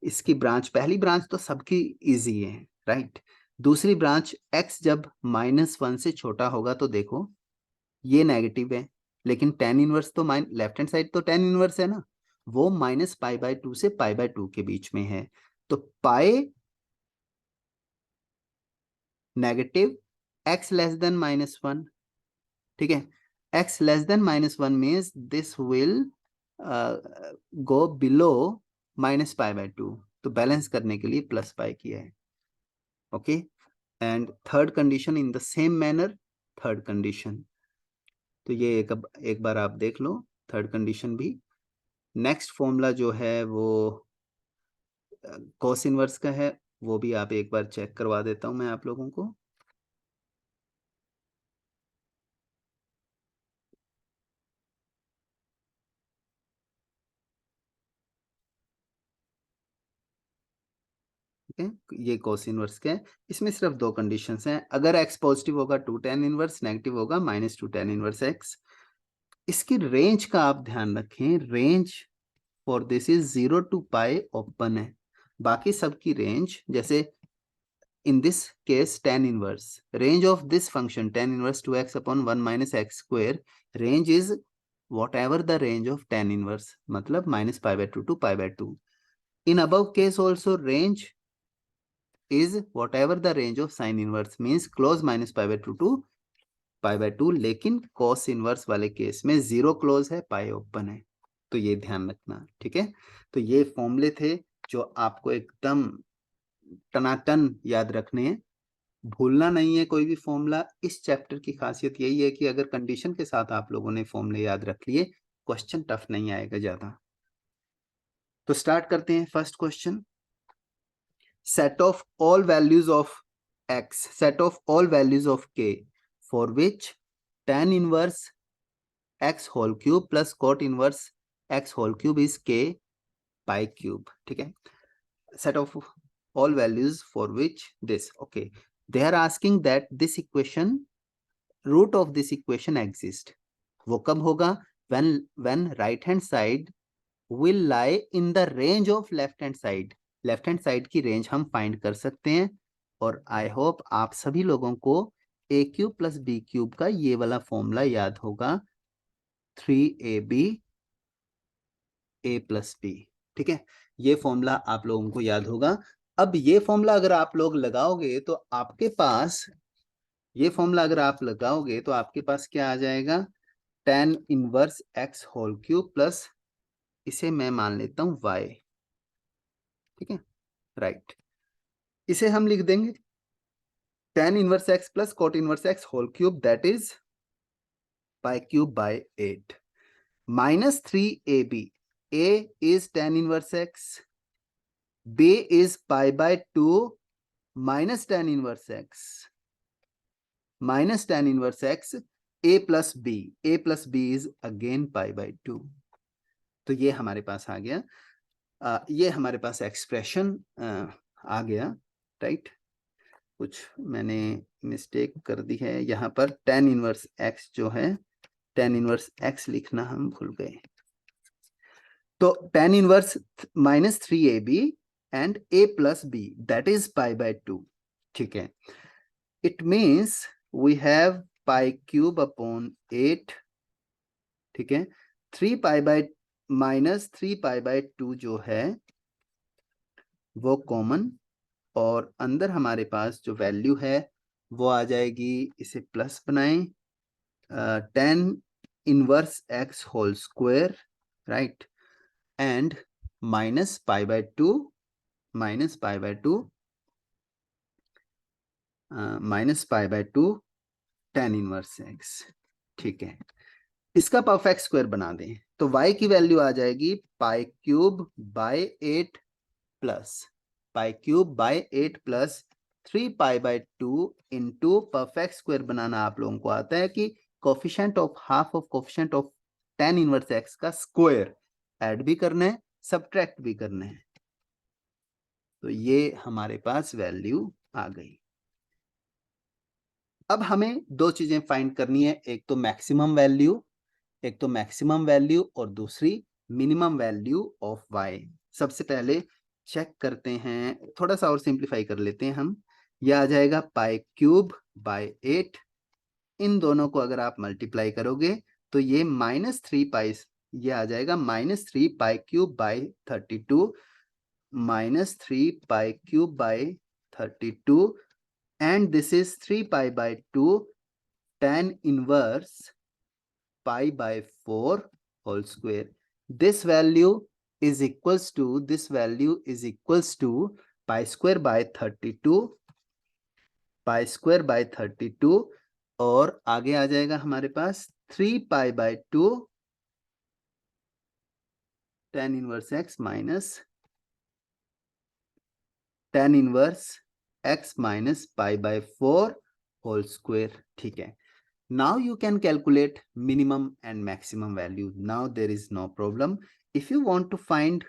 इसकी ब्रांच, पहली ब्रांच तो सबकी इजी है, राइट। दूसरी ब्रांच x जब -1 से छोटा होगा तो देखो ये नेगेटिव है, लेकिन tan इनवर्स तो लेफ्ट हैंड साइड तो tan इनवर्स है ना, वो -पाई/2 से पाई/2 के बीच में है, तो pi negative x less than -1, ठीक है। x less than -1 means this will go below -pi, तो बैलेंस करने के लिए प्लस पाई किया है, okay. And third condition in the same manner, third condition, तो ये एक बार आप देख लो थर्ड कंडीशन भी, नेक्स्ट फॉर्मूला जो है वो कॉस इनवर्स का है, वो भी आप एक बार चेक करवा देता हूं मैं आप लोगों को। ठीक है, ये कॉस इनवर्स का है। इसमें सिर्फ दो कंडीशंस हैं, अगर एक्स पॉजिटिव होगा टू टेन इनवर्स, नेगेटिव होगा minus two tan inverse x. इसकी रेंज का आप ध्यान रखें, range for this is 0 to pi open है, बाकी सबकी रेंज जैसे in this case tan inverse, range of this function tan inverse 2x upon 1 minus x square, range is whatever the range of tan inverse, मतलब minus pi by 2 to pi by 2. In above case also range is whatever the range of sin inverse, means close minus pi by 2 to pi by 2, लेकिन cos inverse वाले केस में 0 क्लोज है, पाई ओपन है, तो ये ध्यान रखना। ठीक है, तो ये फॉर्मूले थे जो आपको एकदम टनाटन याद रखने हैं, भूलना नहीं है कोई भी फॉर्मूला। इस चैप्टर की खासियत यही है कि अगर कंडीशन के साथ आप लोगों ने फॉर्मूले याद रख लिए, क्वेश्चन टफ नहीं आएगा ज्यादा। तो स्टार्ट करते हैं first question. Set of all values of x, set of all values of k for which tan inverse x whole cube plus cot inverse x whole cube is k pi cube. ठीक है, set of all values for which this, okay, they are asking that this equation, root of this equation exist, वो कब होगा, when right hand side will lie in the range of left hand side, left hand side की रेंज हम फाइंड कर सकते हैं। और आई होप आप सभी लोगों को ए क्यूब प्लस बी क्यूब का ये वाला फॉर्मूला याद होगा, 3ab a प्लस बी। ठीक है, ये फॉर्मूला आप लोगों को याद होगा। अब ये फॉर्मूला अगर आप लोग लगाओगे तो आपके पास, ये फॉर्मूला अगर आप लगाओगे तो आपके पास क्या आ जाएगा, tan inverse x whole cube plus, इसे मैं मान लेता हूं y। ठीक है, राइट, इसे हम लिख देंगे tan inverse x plus cot inverse x whole cube, that is pi cube by 8 minus 3ab, a is tan inverse x, b is pi by 2 minus tan inverse x, minus tan inverse x, a plus b, a plus b is again pi by 2। तो ये हमारे पास आ गया, ये हमारे पास एक्सप्रेशन आ गया, राइट। कुछ मैंने मिस्टेक कर दी है यहाँ पर, tan इनवर्स x जो है, tan इनवर्स x लिखना हम भूल गए, तो tan inverse minus 3ab and a plus b that is pi by 2। ठीक है, it means we have pi cube upon 8। ठीक है, 3 pi bye minus 3 pi by 2 जो है वो कॉमन, और अंदर हमारे पास जो वैल्यू है वो आ जाएगी, इसे प्लस बनाएं, tan inverse x whole square, right, and minus pi by 2, minus pi by 2, minus pi by 2 tan inverse x। ठीक है, इसका परफेक्ट स्क्वायर बना दें तो y की वैल्यू आ जाएगी pi cube by 8 plus, pi cube by 8 plus 3 pi by 2 into, perfect square बनाना आप लोगों को आता है कि coefficient of half of coefficient of tan inverse x का स्क्वायर ऐड भी करना है, सब्ट्रैक्ट भी करना है। तो ये हमारे पास वैल्यू आ गई। अब हमें दो चीजें फाइंड करनी है, एक तो मैक्सिमम वैल्यू, एक तो मैक्सिमम वैल्यू और दूसरी मिनिमम वैल्यू ऑफ y। सबसे पहले चेक करते हैं, थोड़ा सा और सिंप्लीफाई कर लेते हैं हम। यह आ जाएगा पाई क्यूब बाय 8, इन दोनों को अगर आप मल्टीप्लाई करोगे तो ये माइनस 3 पाई, ये आ जाएगा minus 3 pi cube bye 32, minus 3 pi cube bye 32, and this is 3 pi by 2 tan inverse pi by 4 whole square. This value is equals to, this value is equals to pi square by 32, pi square by 32, और आगे आ जाएगा हमारे पास 3 pi by 2 tan inverse x minus tan inverse x minus pi by 4 whole square. ठीक है, now you can calculate minimum and maximum value. Now there is no problem. If you want to find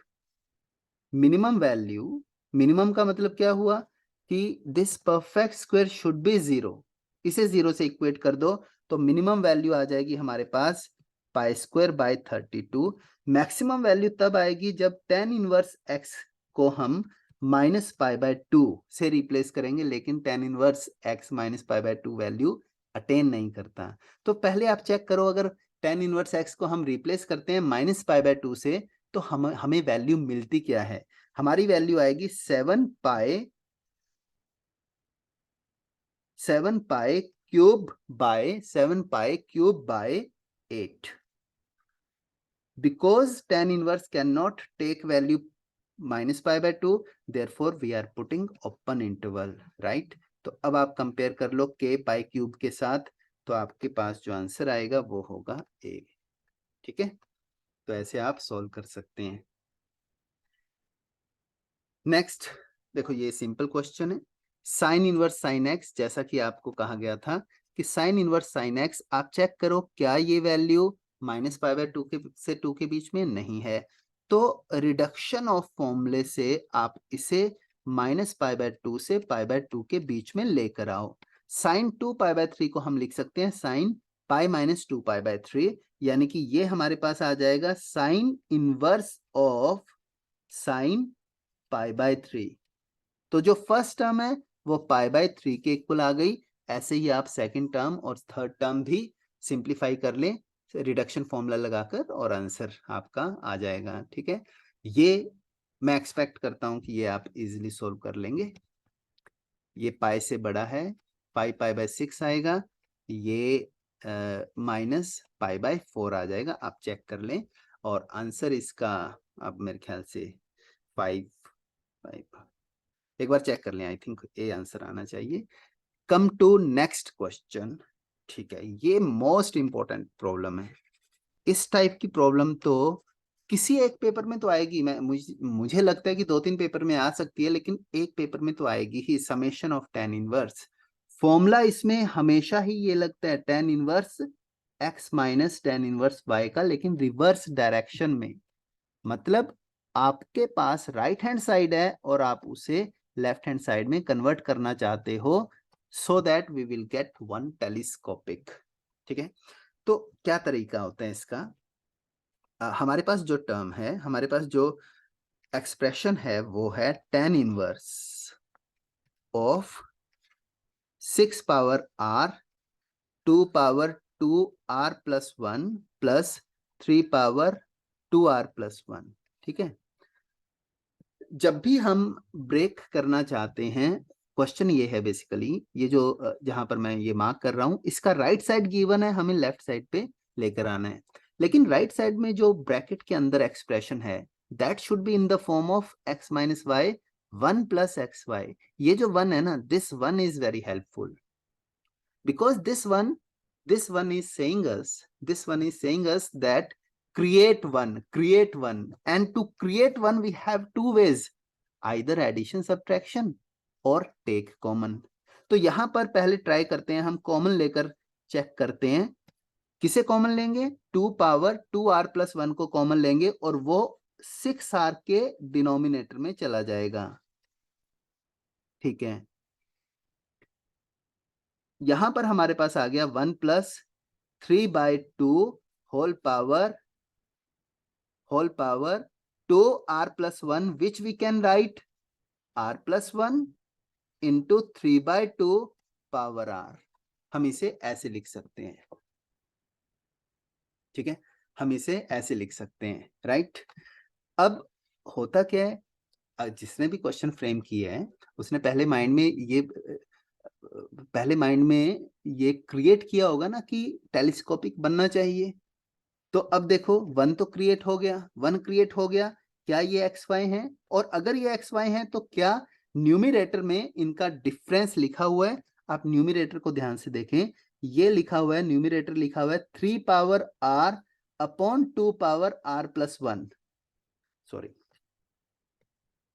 minimum value, minimum का मतलब क्या हुआ कि this perfect square should be 0, इसे 0 से इक्वेट कर दो तो मिनिमम वैल्यू आ जाएगी हमारे पास pi square by 32। Maximum value तब आएगी जब tan इनवर्स x को हम माइनस पाई बाय 2 से रिप्लेस करेंगे, लेकिन tan inverse x minus pi by 2 value attain नहीं करता। तो पहले आप चेक करो, अगर tan इनवर्स x को हम रिप्लेस करते हैं माइनस पाई बाय 2 से तो हमें वैल्यू मिलती क्या है। हमारी वैल्यू आएगी 7 पाई cube by 8। Because tan inverse cannot take value minus pi by 2, therefore we are putting open interval, right? तो अब आप कंपेयर कर लो k पाई क्यूब के साथ, तो आपके पास जो आंसर आएगा वो होगा a। ठीक है, तो ऐसे आप सॉल्व कर सकते हैं। नेक्स्ट देखो, ये सिंपल क्वेश्चन है। साइन इनवर्स साइन एक्स, जैसा कि आपको कहा गया था कि साइन इनवर्स साइन एक्स आप चेक करो क्या ये वैल्यू माइनस पाई बाय 2 के से 2 के बीच में नहीं है, तो रिडक्शन ऑफ फॉर्मूले से आप इसे माइनस पाई बाय 2 से पाई बाय 2 के बीच में लेकर आओ। साइन 2 पाई बाय 3 को हम लिख सकते हैं sign pi minus 2 pi by 3, यानी कि ये हमारे पास आ जाएगा sign inverse of sine pi by 3। तो जो फर्स्ट टर्म है वो पाई बाय 3 के इक्वल आ गई। ऐसे ही आप सेकंड टर्म और थर्ड टर्म भी सिंप्लीफाई कर लें रिडक्शन फॉर्मूला लगाकर और आंसर आपका आ जाएगा। ठीक है, ये मैं एक्सपेक्ट करता हूं कि ये आप इजीली सोल्व कर लेंगे। ये पाई से बड़ा है, पाई बाय 6 आएगा, ये माइनस पाई बाय 4 आ जाएगा। आप चेक कर लें और आंसर इसका अब मेरे ख्याल से 5 एक बार चेक कर लें, आई थिंक ए आंसर आना चाहिए। Come to next question. ठीक है, ये मोस्ट इंपॉर्टेंट प्रॉब्लम है। इस टाइप की प्रॉब्लम तो किसी एक पेपर में तो आएगी, मुझे लगता है कि 2-3 पेपर में आ सकती है, लेकिन एक पेपर में तो आएगी ही। Summation of tan inverse formula इसमें हमेशा ही ये लगता है tan inverse x minus tan inverse y का, लेकिन रिवर्स डायरेक्शन में। मतलब आपके पास राइट हैंड साइड है और आप उसे लेफ्ट हैंड साइड में कन्वर्ट करना चाहते हो, so that we will get one telescopic. ठीक है, तो क्या तरीका होता है इसका। हमारे पास जो टर्म है, हमारे पास जो एक्सप्रेशन है वो है tan inverse of 6 power r 2 power 2r plus 1 plus 3 power 2r plus 1। ठीक है, जब भी हम ब्रेक करना चाहते हैं, क्वेश्चन ये है बेसिकली, ये जो जहां पर मैं ये मार्क कर रहा हूं, इसका राइट साइड गिवन है, हमें लेफ्ट साइड पे लेकर आना है। लेकिन राइट साइड में जो ब्रैकेट के अंदर एक्सप्रेशन है that should be in the form of x minus y 1 plus x y. ये जो 1 है ना, this 1 is very helpful because this one is saying us that create one, and to create one we have two ways, either addition subtraction or take common। तो यहां पर पहले ट्राई करते हैं, हम कॉमन लेकर चेक करते हैं। किसे कॉमन लेंगे, 2 पावर 2r प्लस 1 को कॉमन लेंगे और वो 6r के डिनोमिनेटर में चला जाएगा। ठीक है, यहां पर हमारे पास आ गया 1 plus 3 by 2 whole power 2r plus 1, which we can write r plus 1 into 3 by 2 power r। हम इसे ऐसे लिख सकते हैं। ठीक है, हम इसे ऐसे लिख सकते हैं, राइट। अब होता क्या है, जिसने भी क्वेश्चन फ्रेम किया है उसने पहले माइंड में ये क्रिएट किया होगा ना कि टेलीस्कोपिक बनना चाहिए। तो अब देखो 1 तो क्रिएट हो गया, 1 क्रिएट हो गया, क्या ये एक्स वाई है? और अगर ये एक्स वाई है तो क्या न्यूमिरेटर में इनका डिफरेंस लिखा हुआ है? आप न्यूमिरेटर को ध्यान से देखें, ये लिखा हुआ है, न्यूमिरेटर लिखा हुआ है 3 power r upon 2 power r plus 1। Sorry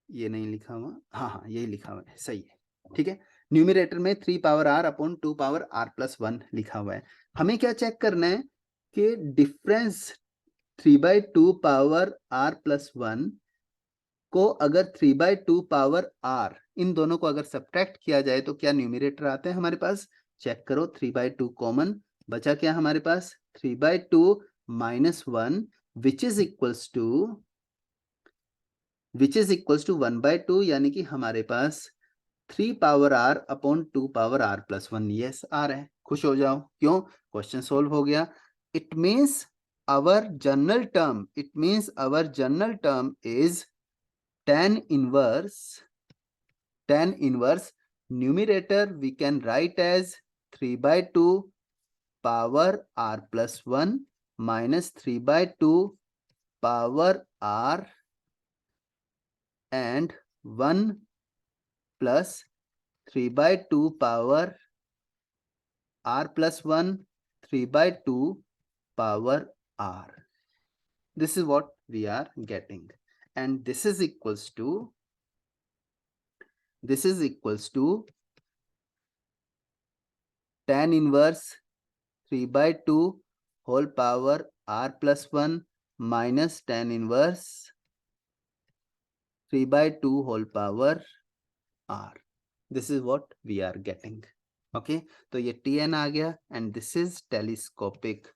ये नहीं लिखा हुआ, हाँ हाँ यही लिखा हुआ है, सही है, ठीक है। न्यूमिरेटर में 3 power r upon 2 power r plus 1 लिखा हुआ है। हमें क्या चेक करना है कि डिफरेंस 3/2 पावर r प्लस 1 को अगर 3/2 पावर r, इन दोनों को अगर सब्ट्रैक्ट किया जाए तो क्या न्यूमिरेटर आते हैं हमारे पास। चेक करो, 3/2 कॉमन, बचा क्या हमारे पास 3/2 minus 1 which is equals to 1/2, यानी कि हमारे पास 3 power r upon 2 power r plus 1, yes आ रहा है। खुश हो जाओ, क्यों, क्वेश्चन सोल्व हो गया। It means our general term is tan inverse numerator we can write as 3/2 power r plus 1 minus 3/2 power r and 1 plus 3/2 power r plus 1 3/2 power r. This is what we are getting, and this is equals to tan inverse 3/2 whole power r plus 1 minus tan inverse 3/2 whole power r. This is what we are getting. Okay, तो ये Tn आ गया, and this is telescopic.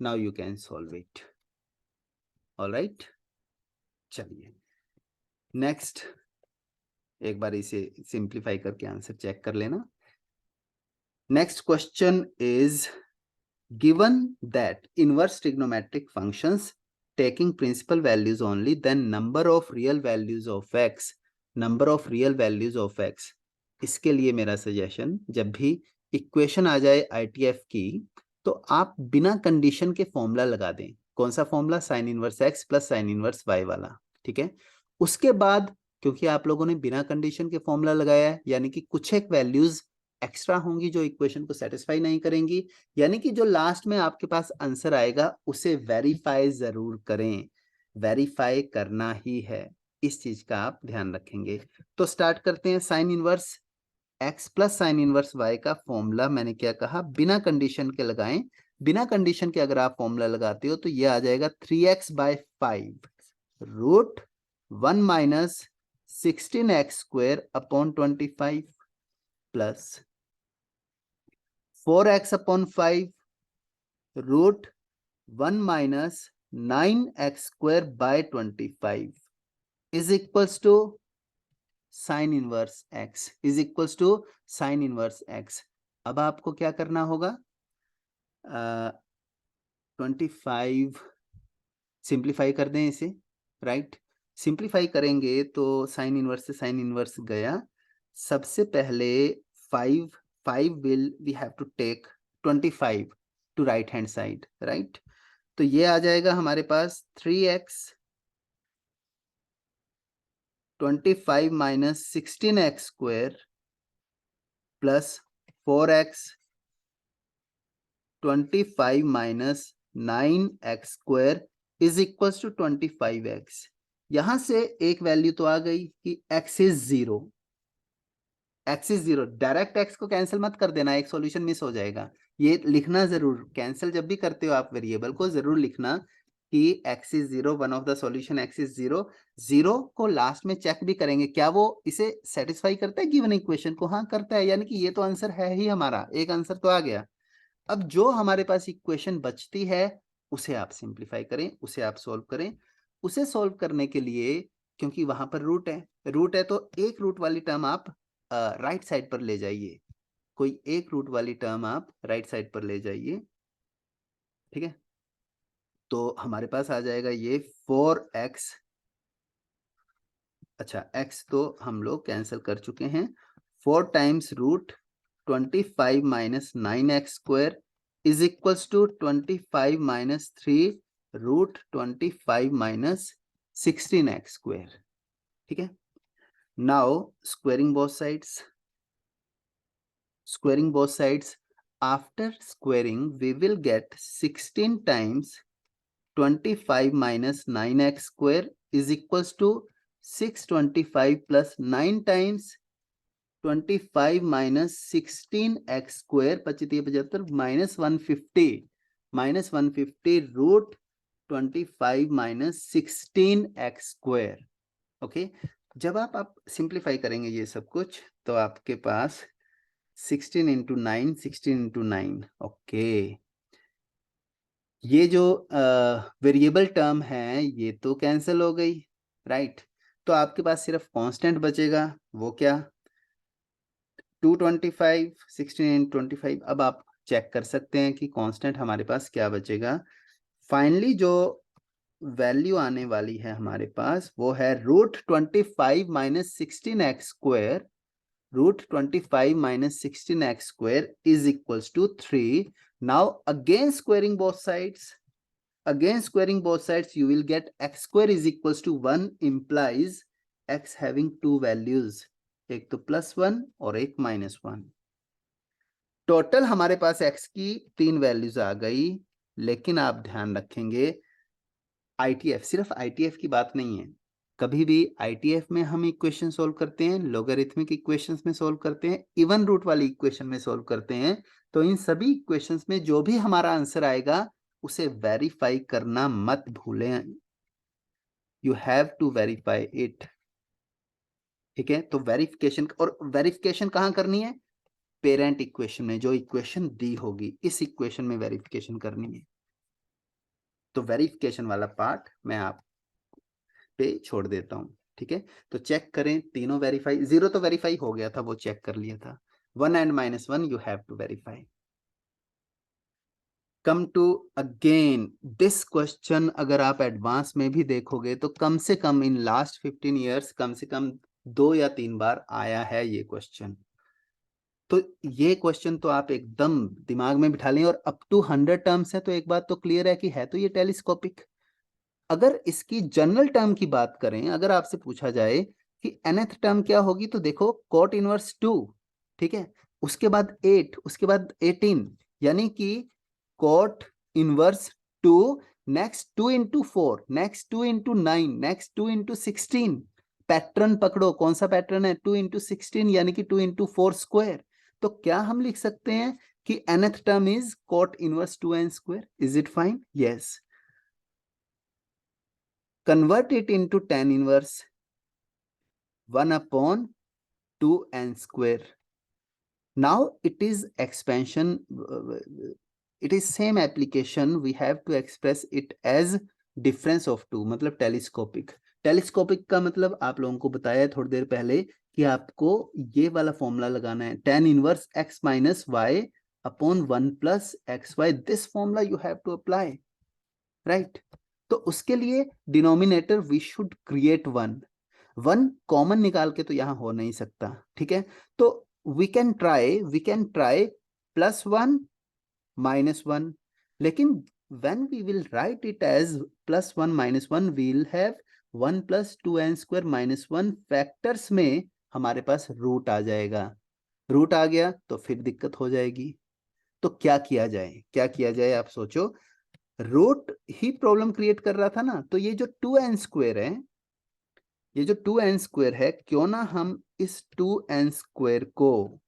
Now you can solve it. All right, चलिए नेक्स्ट, एक बार इसे सिंप्लीफाई करके आंसर चेक कर लेना। Next question is given that inverse trigonometric functions taking principal values only, then number of real values of x, इसके लिए मेरा सजेशन, जब भी इक्वेशन आ जाए ITF की तो आप बिना कंडीशन के फॉर्मूला लगा दें। कौन सा formula, sign inverse x plus sine inverse y वाला, ठीक है। उसके बाद क्योंकि आप लोगों ने बिना कंडीशन के फॉर्मूला लगाया है, यानी कि कुछ एक वैल्यूज एक्स्ट्रा होंगी जो इक्वेशन को सेटिस्फाई नहीं करेंगी, यानी कि जो लास्ट में आपके पास आंसर आएगा उसे वेरीफाई जरूर करें, वेरीफाई करना ही है, इस चीज का आप ध्यान रखेंगे। तो स्टार्ट करते हैं। Sign inverse x plus sine inverse y का फॉर्मूला मैंने क्या कहा, बिना कंडीशन के लगाएं। बिना कंडीशन के अगर आप फॉर्मूला लगाते हो तो ये आ जाएगा 3x/5 root 1 minus 16x² upon 25 plus 4x upon 5 root 1 minus 9x² by 25 is equals to sine inverse x, is equals to sine inverse x। अब आपको क्या करना होगा, 25 सिंप्लीफाई कर दें इसे, राइट। सिंप्लीफाई करेंगे तो साइन इनवर्स से साइन इनवर्स गया। सबसे पहले 5 will we have to take 25 to right hand side, right. तो ये आ जाएगा हमारे पास 3x 25 minus 16x² plus 4x 25 minus 9x² is equals to 25x। यहां से एक वैल्यू तो आ गई कि x इज 0, डायरेक्ट x को कैंसिल मत कर देना, एक सॉल्यूशन मिस हो जाएगा। ये लिखना जरूर, कैंसिल जब भी करते हो आप वेरिएबल को जरूर लिखना कि x is 0, one of the solution x is 0। 0 को लास्ट में चेक भी करेंगे क्या वो इसे सेटिस्फाई करता है गिवन इक्वेशन को, हाँ करता है, यानी कि ये तो आंसर है ही हमारा, एक आंसर तो आ गया। अब जो हमारे पास इक्वेशन बचती है उसे आप सिंप्लीफाई करें, उसे आप सोल्व करें। उसे सोल्व करने के लिए क्योंकि वहां पर रूट है तो एक रूट वाली टर्म आप राइट साइड पर ले जाइए, कोई एक रूट वाली टर्म आप राइट साइड पर ले जाइए, ठीक है। तो हमारे पास आ जाएगा ये 4x, अच्छा x तो हम लोग कैंसिल कर चुके हैं, 4 times root 25 minus 9x² is equals to 25 minus 3 root 25 minus 16x², ठीक है। Now squaring both sides, after squaring we will get 16 times 25 minus 9x square is equals to 625 plus 9 times 25 minus 16x square 25 minus 150 root 25 minus 16x square. Okay, जब आप सिंप्लीफाई करेंगे ये सब कुछ तो आपके पास 16 into 9 16 into 9. ओके, ये जो वेरिएबल टर्म है ये तो कैंसिल हो गई, राइट? तो आपके पास सिर्फ कांस्टेंट बचेगा, वो क्या? 225 16 into 25. अब आप चेक कर सकते हैं कि कांस्टेंट हमारे पास क्या बचेगा. फाइनली जो वैल्यू आने वाली है हमारे पास वो है root 25 minus 16x square. Root 25 minus 16x square is equals to 3. Now again squaring both sides, again squaring both sides you will get x square is equals to 1 implies x having two values, एक तो +1 और एक -1. टोटल हमारे पास x की 3 वैल्यूज आ गई. लेकिन आप ध्यान रखेंगे ITF, सिर्फ ITF की बात नहीं है. कभी भी ITF में हम इक्वेशन सोल्व करते हैं, लोगरिथमिक इक्वेशंस में सोल्व करते हैं, इवन रूट वाली इक्वेशन में सोल्व करते हैं. तो इन सभी इक्वेशंस में जो भी हमारा आंसर आएगा उसे वेरीफाई करना मत भूलें. You have to verify it. ठीक है, तो वेरिफिकेशन, और वेरिफिकेशन कहां करनी है? पेरेंट इक्वेशन में जो इक्वेशन दी होगी इस इक्वेशन में वेरिफिकेशन करनी है. तो वेरिफिकेशन वाला पार्ट मैं आप पे छोड़ देता हूं. ठीक है, तो चेक करें तीनों वेरीफाई. 0 तो वेरीफाई हो गया था, वो चेक कर लिया था. 1 and -1 you have to verify. Come to again this question. अगर आप एडवांस में भी देखोगे तो कम से कम इन लास्ट 15 ईयर्स कम से कम 2 या 3 बार आया है ये क्वेश्चन. तो ये क्वेश्चन तो आप एकदम दिमाग में बिठा लें. और अप टू 100 टर्म्स है तो एक बात तो क्लियर है कि है तो ये टेलीस्कोपिक. अगर इसकी जनरल टर्म की बात करें, अगर आपसे पूछा जाए कि nth टर्म क्या होगी, तो देखो cot इनवर्स 2, ठीक है, उसके बाद 8, उसके बाद 18, यानी कि cot inverse 2, next 2 into 4, next 2 into 9, next 2 into 16. Pattern पकड़ो, कौन सा पैटर्न है? 2 into 16 यानी कि 2 into 4 स्क्वायर. तो क्या हम लिख सकते हैं कि nth term is cot inverse 2n square? Is it fine? Yes. Convert it into tan inverse 1 upon 2n square. Now it is expansion, it is same application. We have to express it as difference of two, मतलब टेलीस्कोपिक. टेलीस्कोपिक का मतलब आप लोगों को बताया थोड़ी देर पहले कि आपको ये वाला फॉर्मूला लगाना है, tan inverse x minus y upon 1 plus xy. This formula you have to apply, right? तो उसके लिए denominator we should create 1 common निकाल के तो यहां हो नहीं सकता. ठीक है, तो वी कैन ट्राई +1 -1. लेकिन when we will write it as +1 -1 we will have 1 plus 2n square minus 1. Factors में हमारे पास रूट आ जाएगा. रूट आ गया तो फिर दिक्कत हो जाएगी. तो क्या किया जाए आप सोचो. रूट ही प्रॉब्लम क्रिएट कर रहा था ना, तो ये जो 2n स्क्वायर है, ये जो 2n स्क्वायर है, क्यों ना हम इस 2n स्क्वायर को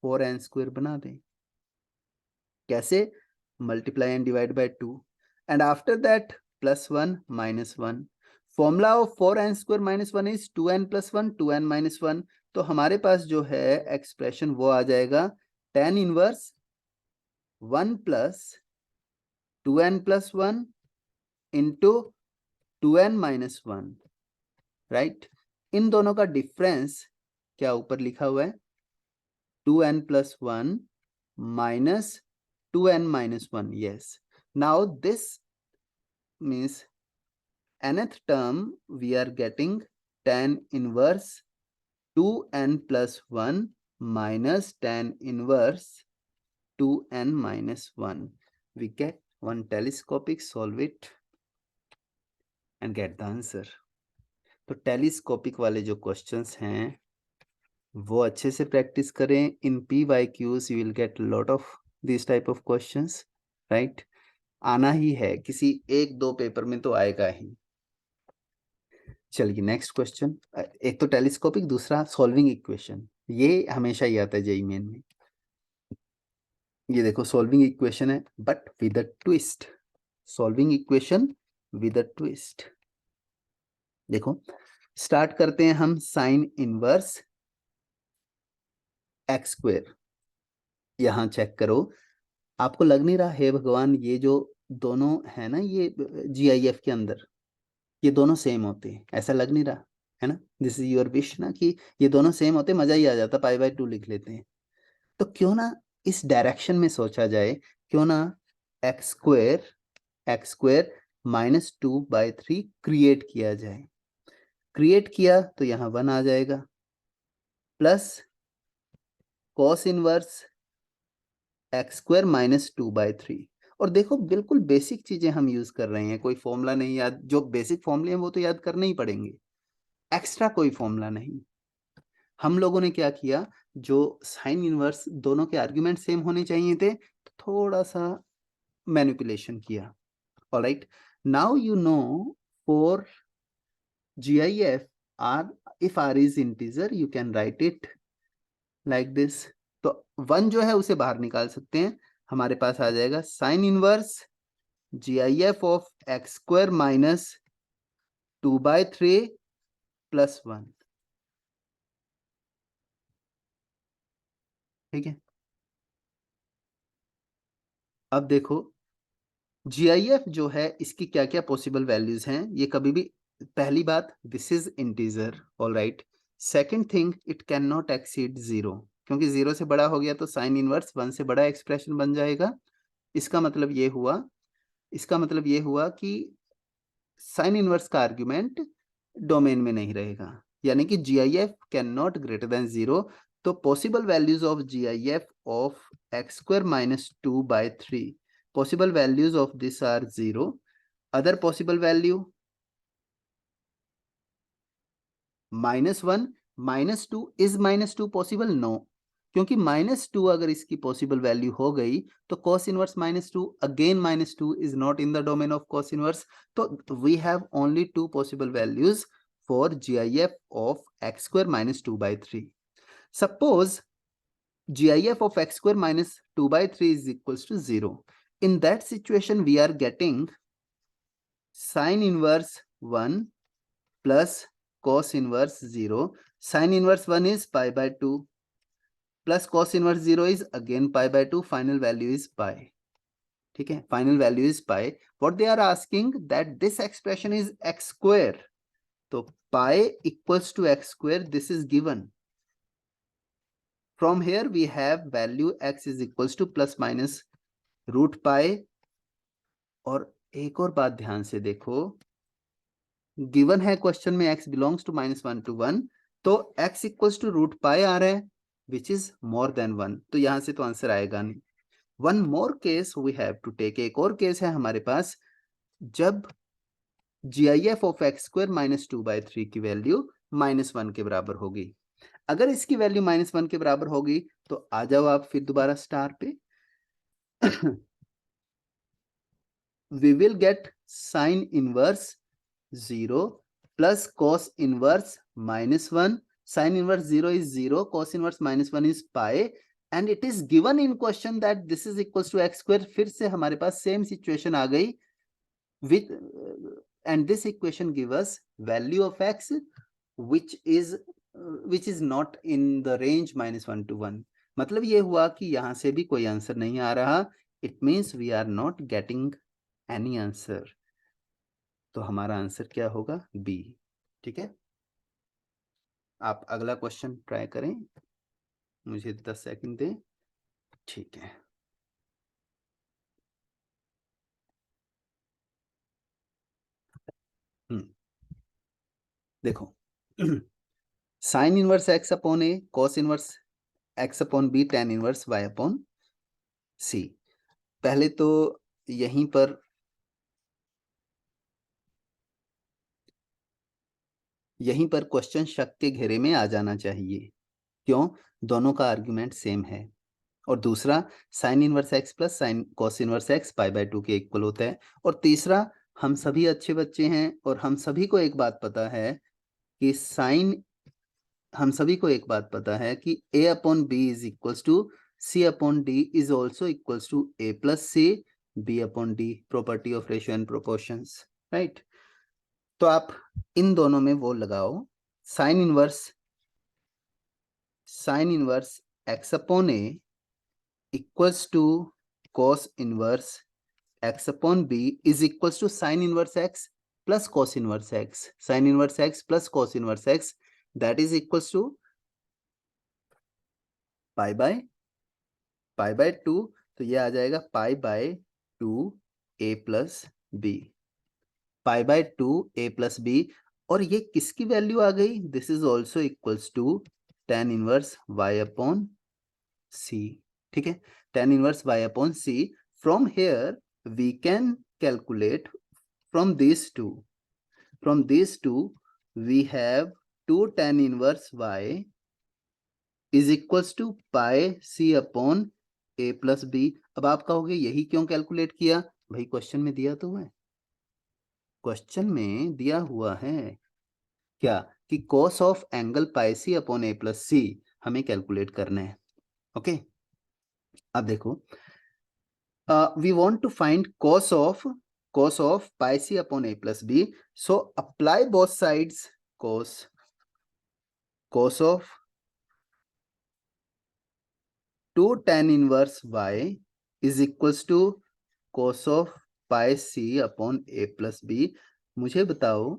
4n स्क्वायर बना दें. कैसे? Multiply and divide by 2 and after that +1 -1. Formula of 4n square -1 is 2n + 1 2n -1. तो हमारे पास जो है एक्सप्रेशन वो आ जाएगा tan inverse 1 plus 2n + 1 into 2n - 1, right? इन दोनों का डिफरेंस क्या ऊपर लिखा हुआ है? 2n + 1 minus 2n - 1. Yes. Now this means nth term we are getting tan inverse 2n + 1 minus tan inverse 2n - 1. We get one telescopic. Solve it and get the answer. तो टेलीस्कोपिक वाले जो क्वेश्चंस हैं वो अच्छे से प्रैक्टिस करें. इन PYQs you will get a lot of these type of questions, right? आना ही है, किसी एक दो पेपर में तो आएगा ही। चलिए नेक्स्ट क्वेश्चन। एक तो टेलीस्कोपिक, दूसरा सॉल्विंग इक्वेशन, ये हमेशा ही आता है जेईई मेन में। ये देखो सॉल्विंग इक्वेशन है but with a twist, solving equation with a twist. देखो स्टार्ट करते हैं हम साइन इनवर्स एक्स स्क्वेयर। यहां चेक करो, आपको लग नहीं रहा है भगवान ये जो दोनों है ना ये जीआईएफ के अंदर, ये दोनों सेम होते हैं, ऐसा लग नहीं रहा है ना? दिस इज योर विश ना कि ये दोनों सेम होते, मजा ही आ जाता, पाई/2 लिख लेते हैं। तो क्यों ना इस डायरेक्शन में सोचा जाए, क्यों ना एक्स स्क्वेयर -2/3 क्रिएट किया जाए। क्रिएट किया तो यहाँ 1 आ जाएगा, प्लस कॉस इनवर्स x² -2/3। और देखो बिल्कुल बेसिक चीजें हम यूज कर रहे हैं, कोई फॉर्मूला नहीं याद, जो बेसिक फॉर्मूले हैं वो तो याद करने ही पड़ेंगे, एक्स्ट्रा कोई फॉर्मूला नहीं। हम लोगों ने क्या किया, जो साइन इनवर्स दोनों के आर्ग्यूमेंट सेम होने चाहिए थे, तो थोड़ा सा मैनिपुलेशन किया। Alright, now you know for GIF R, if R is integer you can write it like this। तो 1 जो है उसे बाहर निकाल सकते हैं, हमारे पास आ जाएगा sine inverse GIF of x² -2/3 + 1। ठीक है, अब देखो GIF जो है इसकी क्या क्या पॉसिबल वैल्यूज हैं, ये कभी भी, पहली बात this is integer, alright. Second thing it can not exceed 0, क्योंकि 0 से बड़ा हो गया तो साइन इनवर्स 1 से बड़ा एक्सप्रेशन बन जाएगा। इसका मतलब ये हुआ, इसका मतलब ये हुआ कि साइन इनवर्स का आर्ग्यूमेंट डोमेन में नहीं रहेगा, यानी कि GIF can not greater than 0। तो possible values of GIF of x² -2/3, possible values of this are 0। other possible value -1, -2 is -2 possible? no, क्योंकि -2 अगर इसकी पॉसिबल वैल्यू हो गई तो cos inverse -2 again -2 is not in the domain of cos inverse. तो we have only 2 possible values for GIF of x² -2/3। suppose GIF of x² -2/3 is equals to 0। in that situation we are getting sin inverse 1 plus cos inverse 0। sin inverse 1 is pi/2 plus cos inverse 0 is again pi/2, final value is pi। ठीक है, final value is pi। what they are asking that this expression is x square, तो pi equals to x square, this is given। from here we have value x is equals to plus minus root pi। और एक और बात ध्यान से देखो, गिवन है क्वेश्चन में x बिलोंग्स टू -1 to 1, तो x equals to root pi आ रहा है विच इज मोर देन 1, तो यहां से तो आंसर आएगा नहीं। One more case we have to take, एक और केस है हमारे पास, जब GIF ऑफ x² -2/3 की वैल्यू -1 के बराबर होगी। अगर इसकी वैल्यू -1 के बराबर होगी तो आ जाओ आप फिर दोबारा स्टार पे। we will get sin inverse 0 plus cos inverse -1। sin inverse 0 is 0, cos inverse -1 is pi, and it is given in question that this is equals to x square। फिर से हमारे पास सेम सिचुएशन आ गई with and this equation give us value of x which is not in the range -1 to 1। मतलब ये हुआ कि यहां से भी कोई आंसर नहीं आ रहा, it means we are not getting any answer। तो हमारा आंसर क्या होगा? बी। ठीक है, आप अगला क्वेश्चन ट्राई करें, मुझे 10 सेकंड दें। ठीक है, देखो sine inverse x upon a, cos inverse x upon b, tan inverse y upon c. पहले तो यहीं पर क्वेश्चन शक के घेरे में आ जाना चाहिए, क्यों? दोनों का आर्गुमेंट सेम है। और दूसरा sign inverse x plus sine cos inverse x pi by 2 के इक्वल होता है। और तीसरा, हम सभी अच्छे बच्चे हैं और हम सभी को एक बात पता है कि हम सभी को एक बात पता है कि a upon b is equals to c upon d is also equals to a plus c b upon d, property of ratio and proportions, right. तो आप इन दोनों में वो लगाओ, sine inverse x upon a equals to cos inverse x upon b is equals to sine inverse x plus cos inverse x, sine inverse x plus cos inverse x, that is equals to pi by 2, तो ये आ जाएगा pi by 2 a plus b, pi by 2 a plus b. और ये किसकी वैल्यू आ गई? This is also equals to tan inverse y upon c, ठीक है, tan inverse y upon c। From here we can calculate from this to we have 2 tan inverse y is equals to pi c upon a plus b. अब आप कहोगे यही क्यों कैलकुलेट किया? भाई क्वेश्चन में दिया तो है, क्वेश्चन में दिया हुआ है क्या कि cos of angle pi c upon a plus c हमें कैलकुलेट करना है। ओके, अब देखो, we want to find cos of pi c upon a plus b, so apply both sides, cos of 2 tan inverse y is equals to cos of pi c upon a plus b. मुझे बताओ,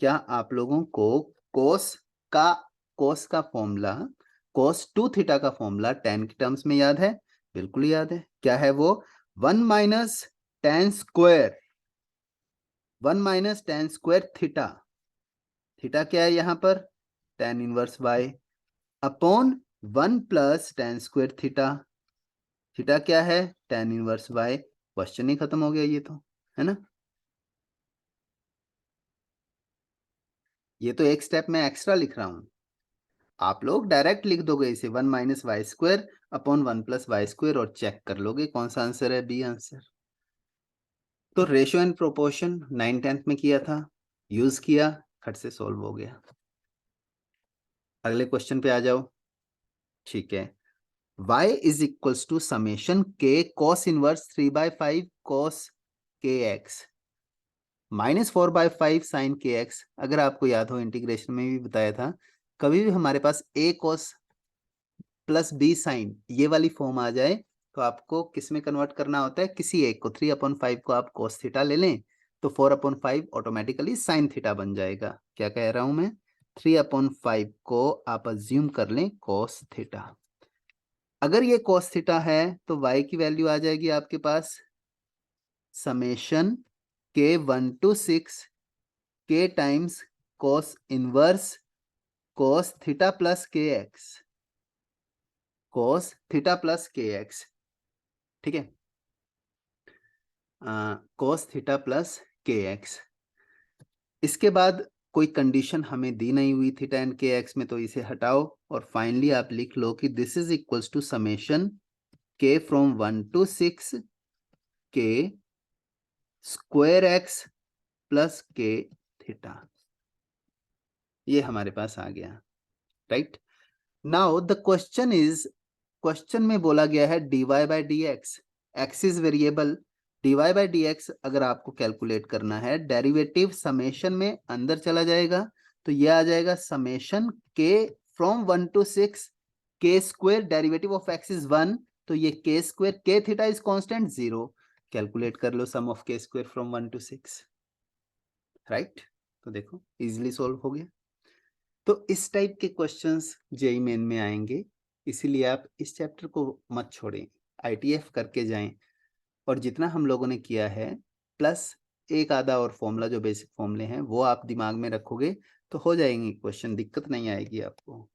क्या आप लोगों को cos का फॉर्मूला, cos 2 थीटा का फॉर्मूला tan के टर्म्स में याद है? बिल्कुल याद है। क्या है वो? 1 minus tan square theta. Theta क्या है यहाँ पर? tan inverse y upon 1 plus tan square theta. Theta क्या है? tan inverse y। क्वेश्चन ही खत्म हो गया ये तो, है ना? ये तो एक स्टेप में एक्स्ट्रा लिख रहा हूं, आप लोग डायरेक्ट लिख दोगे इसे 1 minus y square upon 1 plus y square और चेक कर लोगे कौन सा आंसर है, बी आंसर। तो रेशियो एंड प्रोपोर्शन 9th में किया था, यूज किया, खट से सॉल्व हो गया। अगले क्वेश्चन पे आ जाओ, ठीक है। y is equals to summation k cos inverse 3/5 cos kx minus 4/5 sine kx। अगर आपको याद हो, इंटीग्रेशन में भी बताया था, कभी भी हमारे पास a cos plus b sine ये वाली फॉर्म आ जाए तो आपको किस में कन्वर्ट करना होता है? किसी एक को। 3/5 को आप cos थीटा ले लें तो 4/5 ऑटोमेटिकली साइन थीटा बन जाएगा। क्या कह रहा हूं मैं? 3/5 को आप अज्यूम कर लें cos थीटा। अगर ये cos थीटा है तो y की वैल्यू आ जाएगी आपके पास summation k1 to 6 k times cos inverse cos theta plus kx, cos theta plus kx, ठीक है, cos थीटा प्लस kx। इसके बाद कोई कंडीशन हमें दी नहीं हुई थीटा एंड kx में, तो इसे हटाओ और फाइनली आप लिख लो कि this is equals to summation k from 1 to 6 k square x plus k theta. ये हमारे पास आ गया, राइट। नाउ द क्वेश्चन में बोला गया है dy by D x, x is variable, dy by D x अगर आपको कैलकुलेट करना है, डेरिवेटिव समेशन में अंदर चला जाएगा तो ये आ जाएगा summation k from 1 to 6 k square, derivative of x is 1, तो ये k square, k theta is constant 0, calculate कर लो sum of k square from 1 to 6, right. तो देखो इजिली सोल्व हो गया। तो इस टाइप के क्वेश्चंस जेईई मेन में आएंगे, इसीलिए आप इस चैप्टर को मत छोड़ें, आईटीएफ करके जाएं और जितना हम लोगों ने किया है प्लस एक आधा और फॉर्मूला जो बेसिक फॉर्मूले हैं वो आप दिमाग में रखोगे तो हो जाएंगे क्वेश्चन, दिक्कत नहीं आएगी आपको,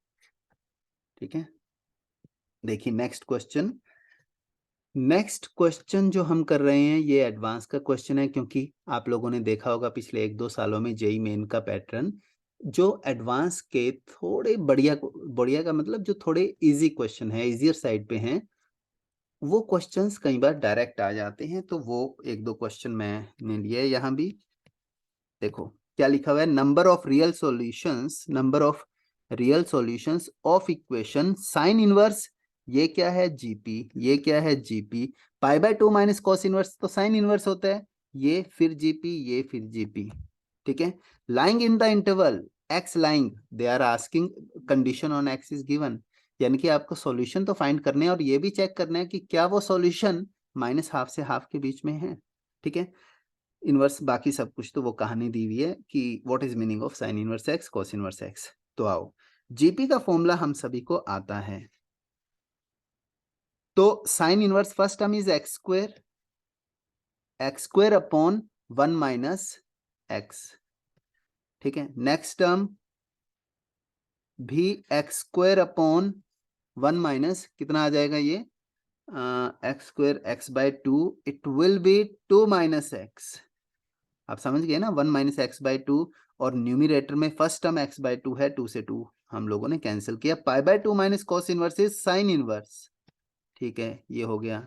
ठीक है। देखिए नेक्स्ट क्वेश्चन जो हम कर रहे हैं ये एडवांस का क्वेश्चन है, क्योंकि आप लोगों ने देखा होगा पिछले 1-2 सालों में जेईई मेन का पैटर्न जो एडवांस के थोड़े बढ़िया का मतलब जो थोड़े इजी क्वेश्चन है, इजियर साइड पे हैं, वो क्वेश्चंस कई बार डायरेक्ट आ जाते हैं, तो वो एक दो क्वेश्चन मैंने लिए यहाँ भी। देखो क्या लिखा हुआ है, number of real solutions of equation sine inverse, ये क्या है जीपी, ये क्या है GP, pi by 2 minus cos inverse तो साइन इनवर्स होता है, ये फिर जीपी, ये फिर जीपी, ठीक है। Lying in the interval x lying, they are asking condition on x is given, यानी कि आपको सॉल्यूशन तो फाइंड करने हैं और ये भी चेक करना है कि क्या वो सॉल्यूशन माइनस हाफ से हाफ के बीच में है, ठीक है। इनवर्स बाकी सब कुछ तो वो कहानी दी हुई है कि what is meaning of sine inverse x cos inverse x. तो आओ, जीपी का फॉर्मूला हम सभी को आता है। तो sine inverse first term is x square upon 1 minus x, ठीक है। नेक्स्ट टर्म भी एक्स स्क्वेयर अपॉन 1 माइनस कितना आ जाएगा ये, x square x by 2, it will be 2 minus x, आप समझ गए ना, 1 माइनस एक्स बाय 2, और न्यूमिरेटर में फर्स्ट टर्म एक्स बाय 2 है, 2 से 2 हम लोगों ने कैंसिल किया, पाई by 2 minus cos inverse is sine inverse, ठीक है, ये हो गया।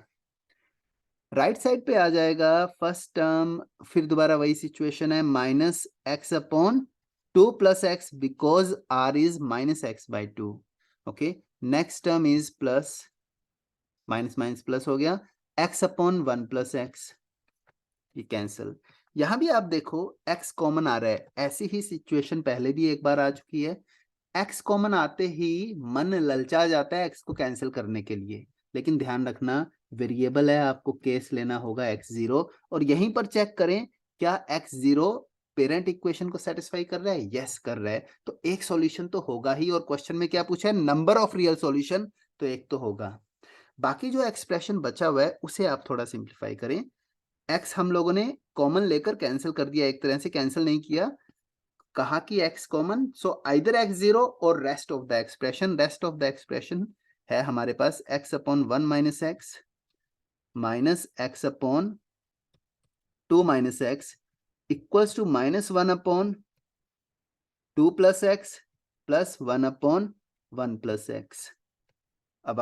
राइट साइड पे आ जाएगा फर्स्ट टर्म, फिर दोबारा वही सिचुएशन है, minus x upon 2 plus x because r is minus x by 2, okay. Next term is plus, minus minus plus हो गया, एक्स अपॉन 1 प्लस एक्स, ये कैंसिल। यहां भी आप देखो x कॉमन आ रहा है, ऐसी ही सिचुएशन पहले भी एक बार आ चुकी है, x कॉमन आते ही मन ललचा जाता है x को कैंसिल करने के लिए, लेकिन ध्यान रखना वेरिएबल है, आपको केस लेना होगा x0, और यहीं पर चेक करें क्या x0 पेरेंट इक्वेशन को सेटिस्फाई कर रहा है, यस कर रहा है, तो एक सॉल्यूशन तो होगा ही, और क्वेश्चन में क्या पूछा है, नंबर ऑफ रियल सॉल्यूशन, तो एक तो होगा। बाकी जो एक्सप्रेशन बचा हुआ है उसे आप थोड़ा सिंप्लीफाई करें, x हम लोगों ने कॉमन लेकर कैंसिल कर दिया, एक तरह से कैंसिल नहीं किया, कहा कि x common, so either x0 और रेस्ट ऑफ द एक्सप्रेशन है हमारे पास x upon 1 minus x upon 2 minus x equals to minus 1 upon 2 plus x plus 1 upon 1 plus x. अब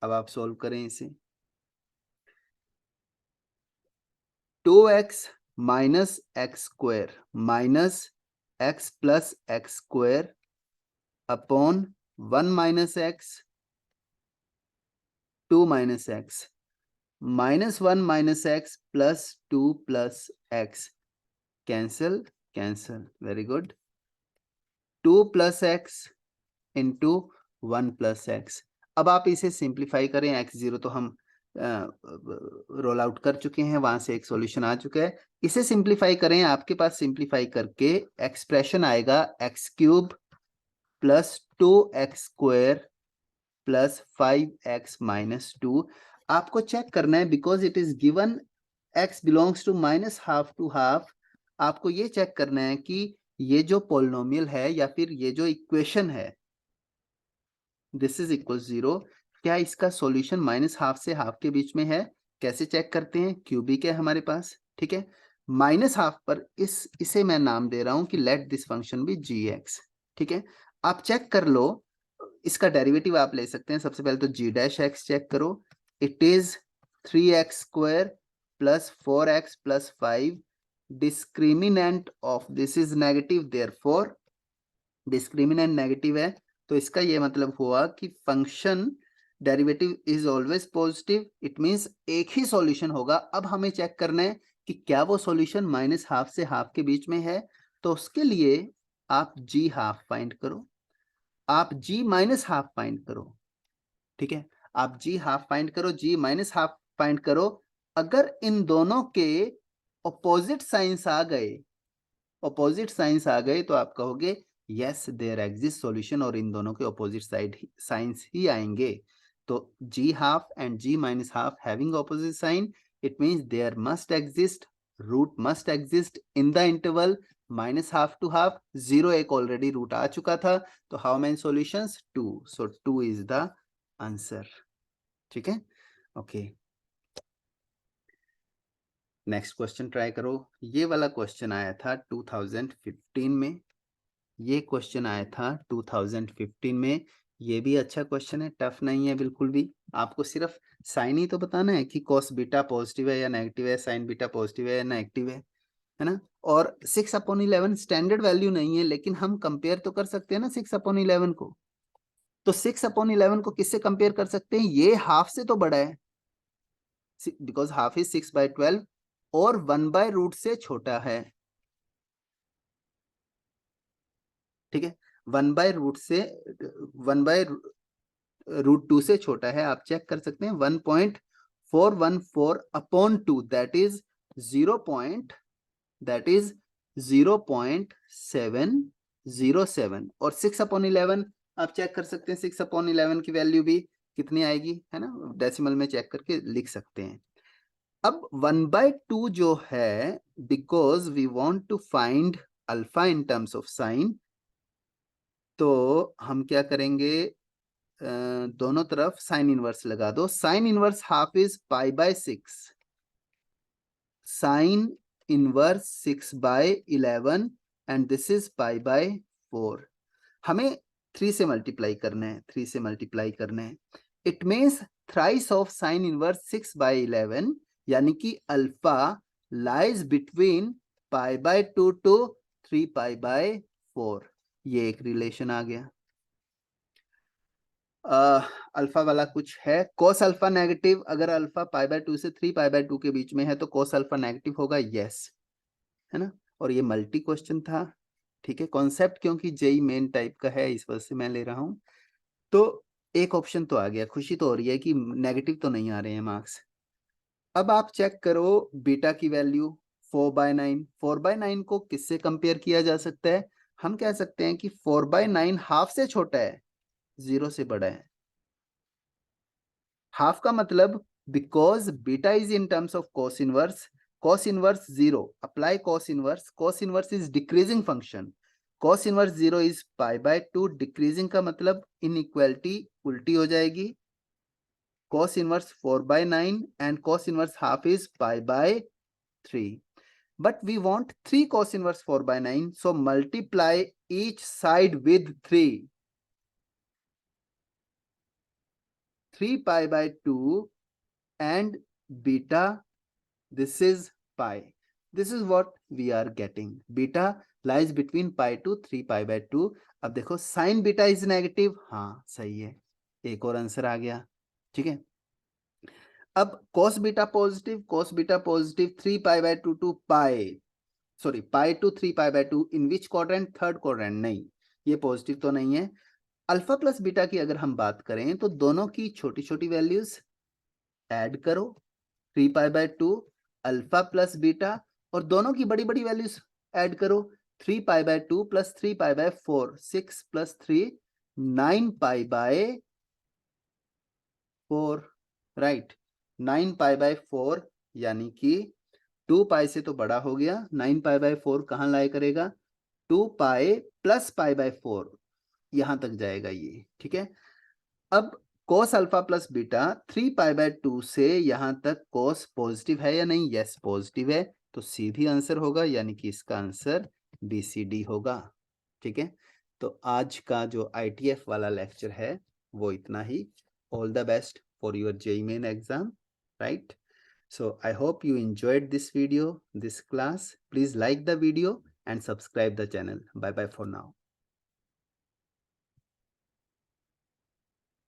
आप सॉल्व करें इसे, 2x minus x square minus x plus x square upon 1 minus x 2 minus x minus 1 minus x plus 2 plus x, cancel cancel, very good, 2 plus x into 1 plus x. अब आप इसे सिंप्लीफाई करें, x0 तो हम रोल आउट कर चुके हैं, वहां से एक सॉल्यूशन आ चुका है, इसे सिंप्लीफाई करें, आपके पास सिंप्लीफाई करके एक्सप्रेशन आएगा x cube plus 2x square plus 5x minus 2। आपको चेक करना है because it is given x belongs to minus half to half, आपको ये चेक करना है कि ये जो पोलिनोमियल है या फिर ये जो इक्वेशन है दिस इज इक्वल 0, क्या इसका सॉल्यूशन माइनस हाफ से हाफ के बीच में है, कैसे चेक करते हैं, क्यूबिक है हमारे पास, ठीक है। माइनस हाफ पर इसे मैं नाम दे रहा हूं कि let this function be gx, ठीक है। आप चेक कर लो, इसका डेरिवेटिव आप ले सकते हैं, सबसे पहले तो g डैश x चेक करो, it is 3x square plus 4x plus 5, discriminant of this is negative, therefore discriminant negative है, तो इसका ये मतलब हुआ कि function derivative is always positive, it means एक ही सॉल्यूशन होगा। अब हमें चेक करना है कि क्या वो सॉल्यूशन माइनस हाफ से हाफ के बीच में है, तो उसके लिए आप जी हाफ फाइंड करो, आप जी माइनस हाफ फाइंड करो, ठीक है, आप जी हाफ फाइंड करो, जी माइनस हाफ फाइंड करो, अगर इन दोनों के ऑपोजिट साइंस आ गए तो आप कहोगे यस देयर एग्जिस्ट सॉल्यूशन, और इन दोनों के ऑपोजिट साइड साइंस ही आएंगे, तो g half and g minus half having opposite sign, it means there must exist root must exist in the interval minus half to half, 0 एक ऑलरेडी रूट आ चुका था, तो how many solutions 2, so 2 is the answer, ठीक है, ओके। नेक्स्ट क्वेश्चन ट्राई करो, ये वाला क्वेश्चन आया था 2015 में, ये क्वेश्चन आया था 2015 में, ये भी अच्छा क्वेश्चन है, टफ नहीं है बिल्कुल भी। आपको सिर्फ साइन ही तो बताना है कि कॉस बीटा पॉजिटिव है या नेगेटिव है, साइन बीटा पॉजिटिव है या नेगेटिव है ना। और 6/11 स्टैंडर्ड वैल्यू नहीं है, लेकिन हम कंपेयर तो कर सकते हैं ना 6/11 को। तो 6/11 को किससे कंपेयर कर सकते हैं? ये हाफ से तो बड़ा है, बिकॉज हाफ इज 6/12, और 1/√, से छोटा है। ठीक है, 1/√, से 1/√2 से छोटा है। आप चेक कर सकते हैं 1.414/2, दैट इज 0.707। और 6/11 आप चेक कर सकते हैं, 6/11 की वैल्यू भी कितनी आएगी, है ना, डेसिमल में चेक करके लिख सकते हैं। अब 1/2 जो है, because we want to find alpha in terms of sine, तो हम क्या करेंगे, दोनों तरफ साइन इनवर्स लगा दो। Sine inverse half is π/6, sine inverse 6/11, and this is π/4। हमें 3 से मल्टीप्लाई करना है, 3 से मल्टीप्लाई करना है। It means thrice of sine inverse 6/11, यानी कि अल्फा लाइज बिटवीन π/2 टू 3π/4। ये एक रिलेशन आ गया। अल्फा वाला कुछ है, कोस अल्फा नेगेटिव, अगर अल्फा π/2 से 3π/2 के बीच में है तो कोस अल्फा नेगेटिव होगा, यस, है ना। और ये मल्टी क्वेश्चन था, ठीक है, कॉन्सेप्ट क्योंकि जेई मेन टाइप का है, इस वजह से मैं ले रहा हूं। तो एक ऑप्शन तो आ गया, खुशी तो हो रही है कि नेगेटिव तो नहीं आ रहे हैं मार्क्स। अब आप चेक करो बीटा की वैल्यू 4/9। 4/9 को किससे कंपेयर किया जा सकता है? हम कह सकते हैं कि 4/9 हाफ से छोटा है, 0 से बड़ा है। हाफ का मतलब, because beta is in terms of cos inverse 0, apply cos inverse is decreasing function, cos inverse 0 is π/2, decreasing का मतलब इनइक्वालिटी उल्टी हो जाएगी, cos inverse 4/9 and cos inverse half is π/3, but we want 3 cos inverse 4/9, so multiply each side with 3 3π/2 and beta, this is pi. This is what we are getting. Beta lies between pi to 3π/2. अब देखो साइन बीटा इज नेगेटिव, हाँ सही है, एक और आंसर आ गया। ठीक है, अब cos beta positive, 3π/2 to pi, sorry pi to 3π/2, in which quadrant? Third quadrant. नहीं, ये पॉजिटिव तो नहीं है। अल्फा प्लस बीटा की अगर हम बात करें तो दोनों की छोटी छोटी वैल्यूज ऐड करो, 3π/2 अल्फा प्लस बीटा, और दोनों की बड़ी बड़ी वैल्यूज ऐड करो, 3π/2 प्लस 3π/4, 6 प्लस 3 9π/4, राइट, 9π/4, यानी कि 2π से तो बड़ा हो गया, 9π/4 कहाँ लाया करेगा, 2π प्लस π/4, यहां तक जाएगा ये। ठीक है, अब cos अल्फा प्लस बीटा 3π/2 से यहां तक cos पॉजिटिव है या नहीं? यस पॉजिटिव है, तो सीधी आंसर होगा, यानी कि इसका आंसर BCD होगा। ठीक है, तो आज का जो ITF वाला लेक्चर है वो इतना ही। All the best for your JEE main exam, right? So I hope you enjoyed this video, this class. Please like the video and subscribe the channel. Bye bye for now.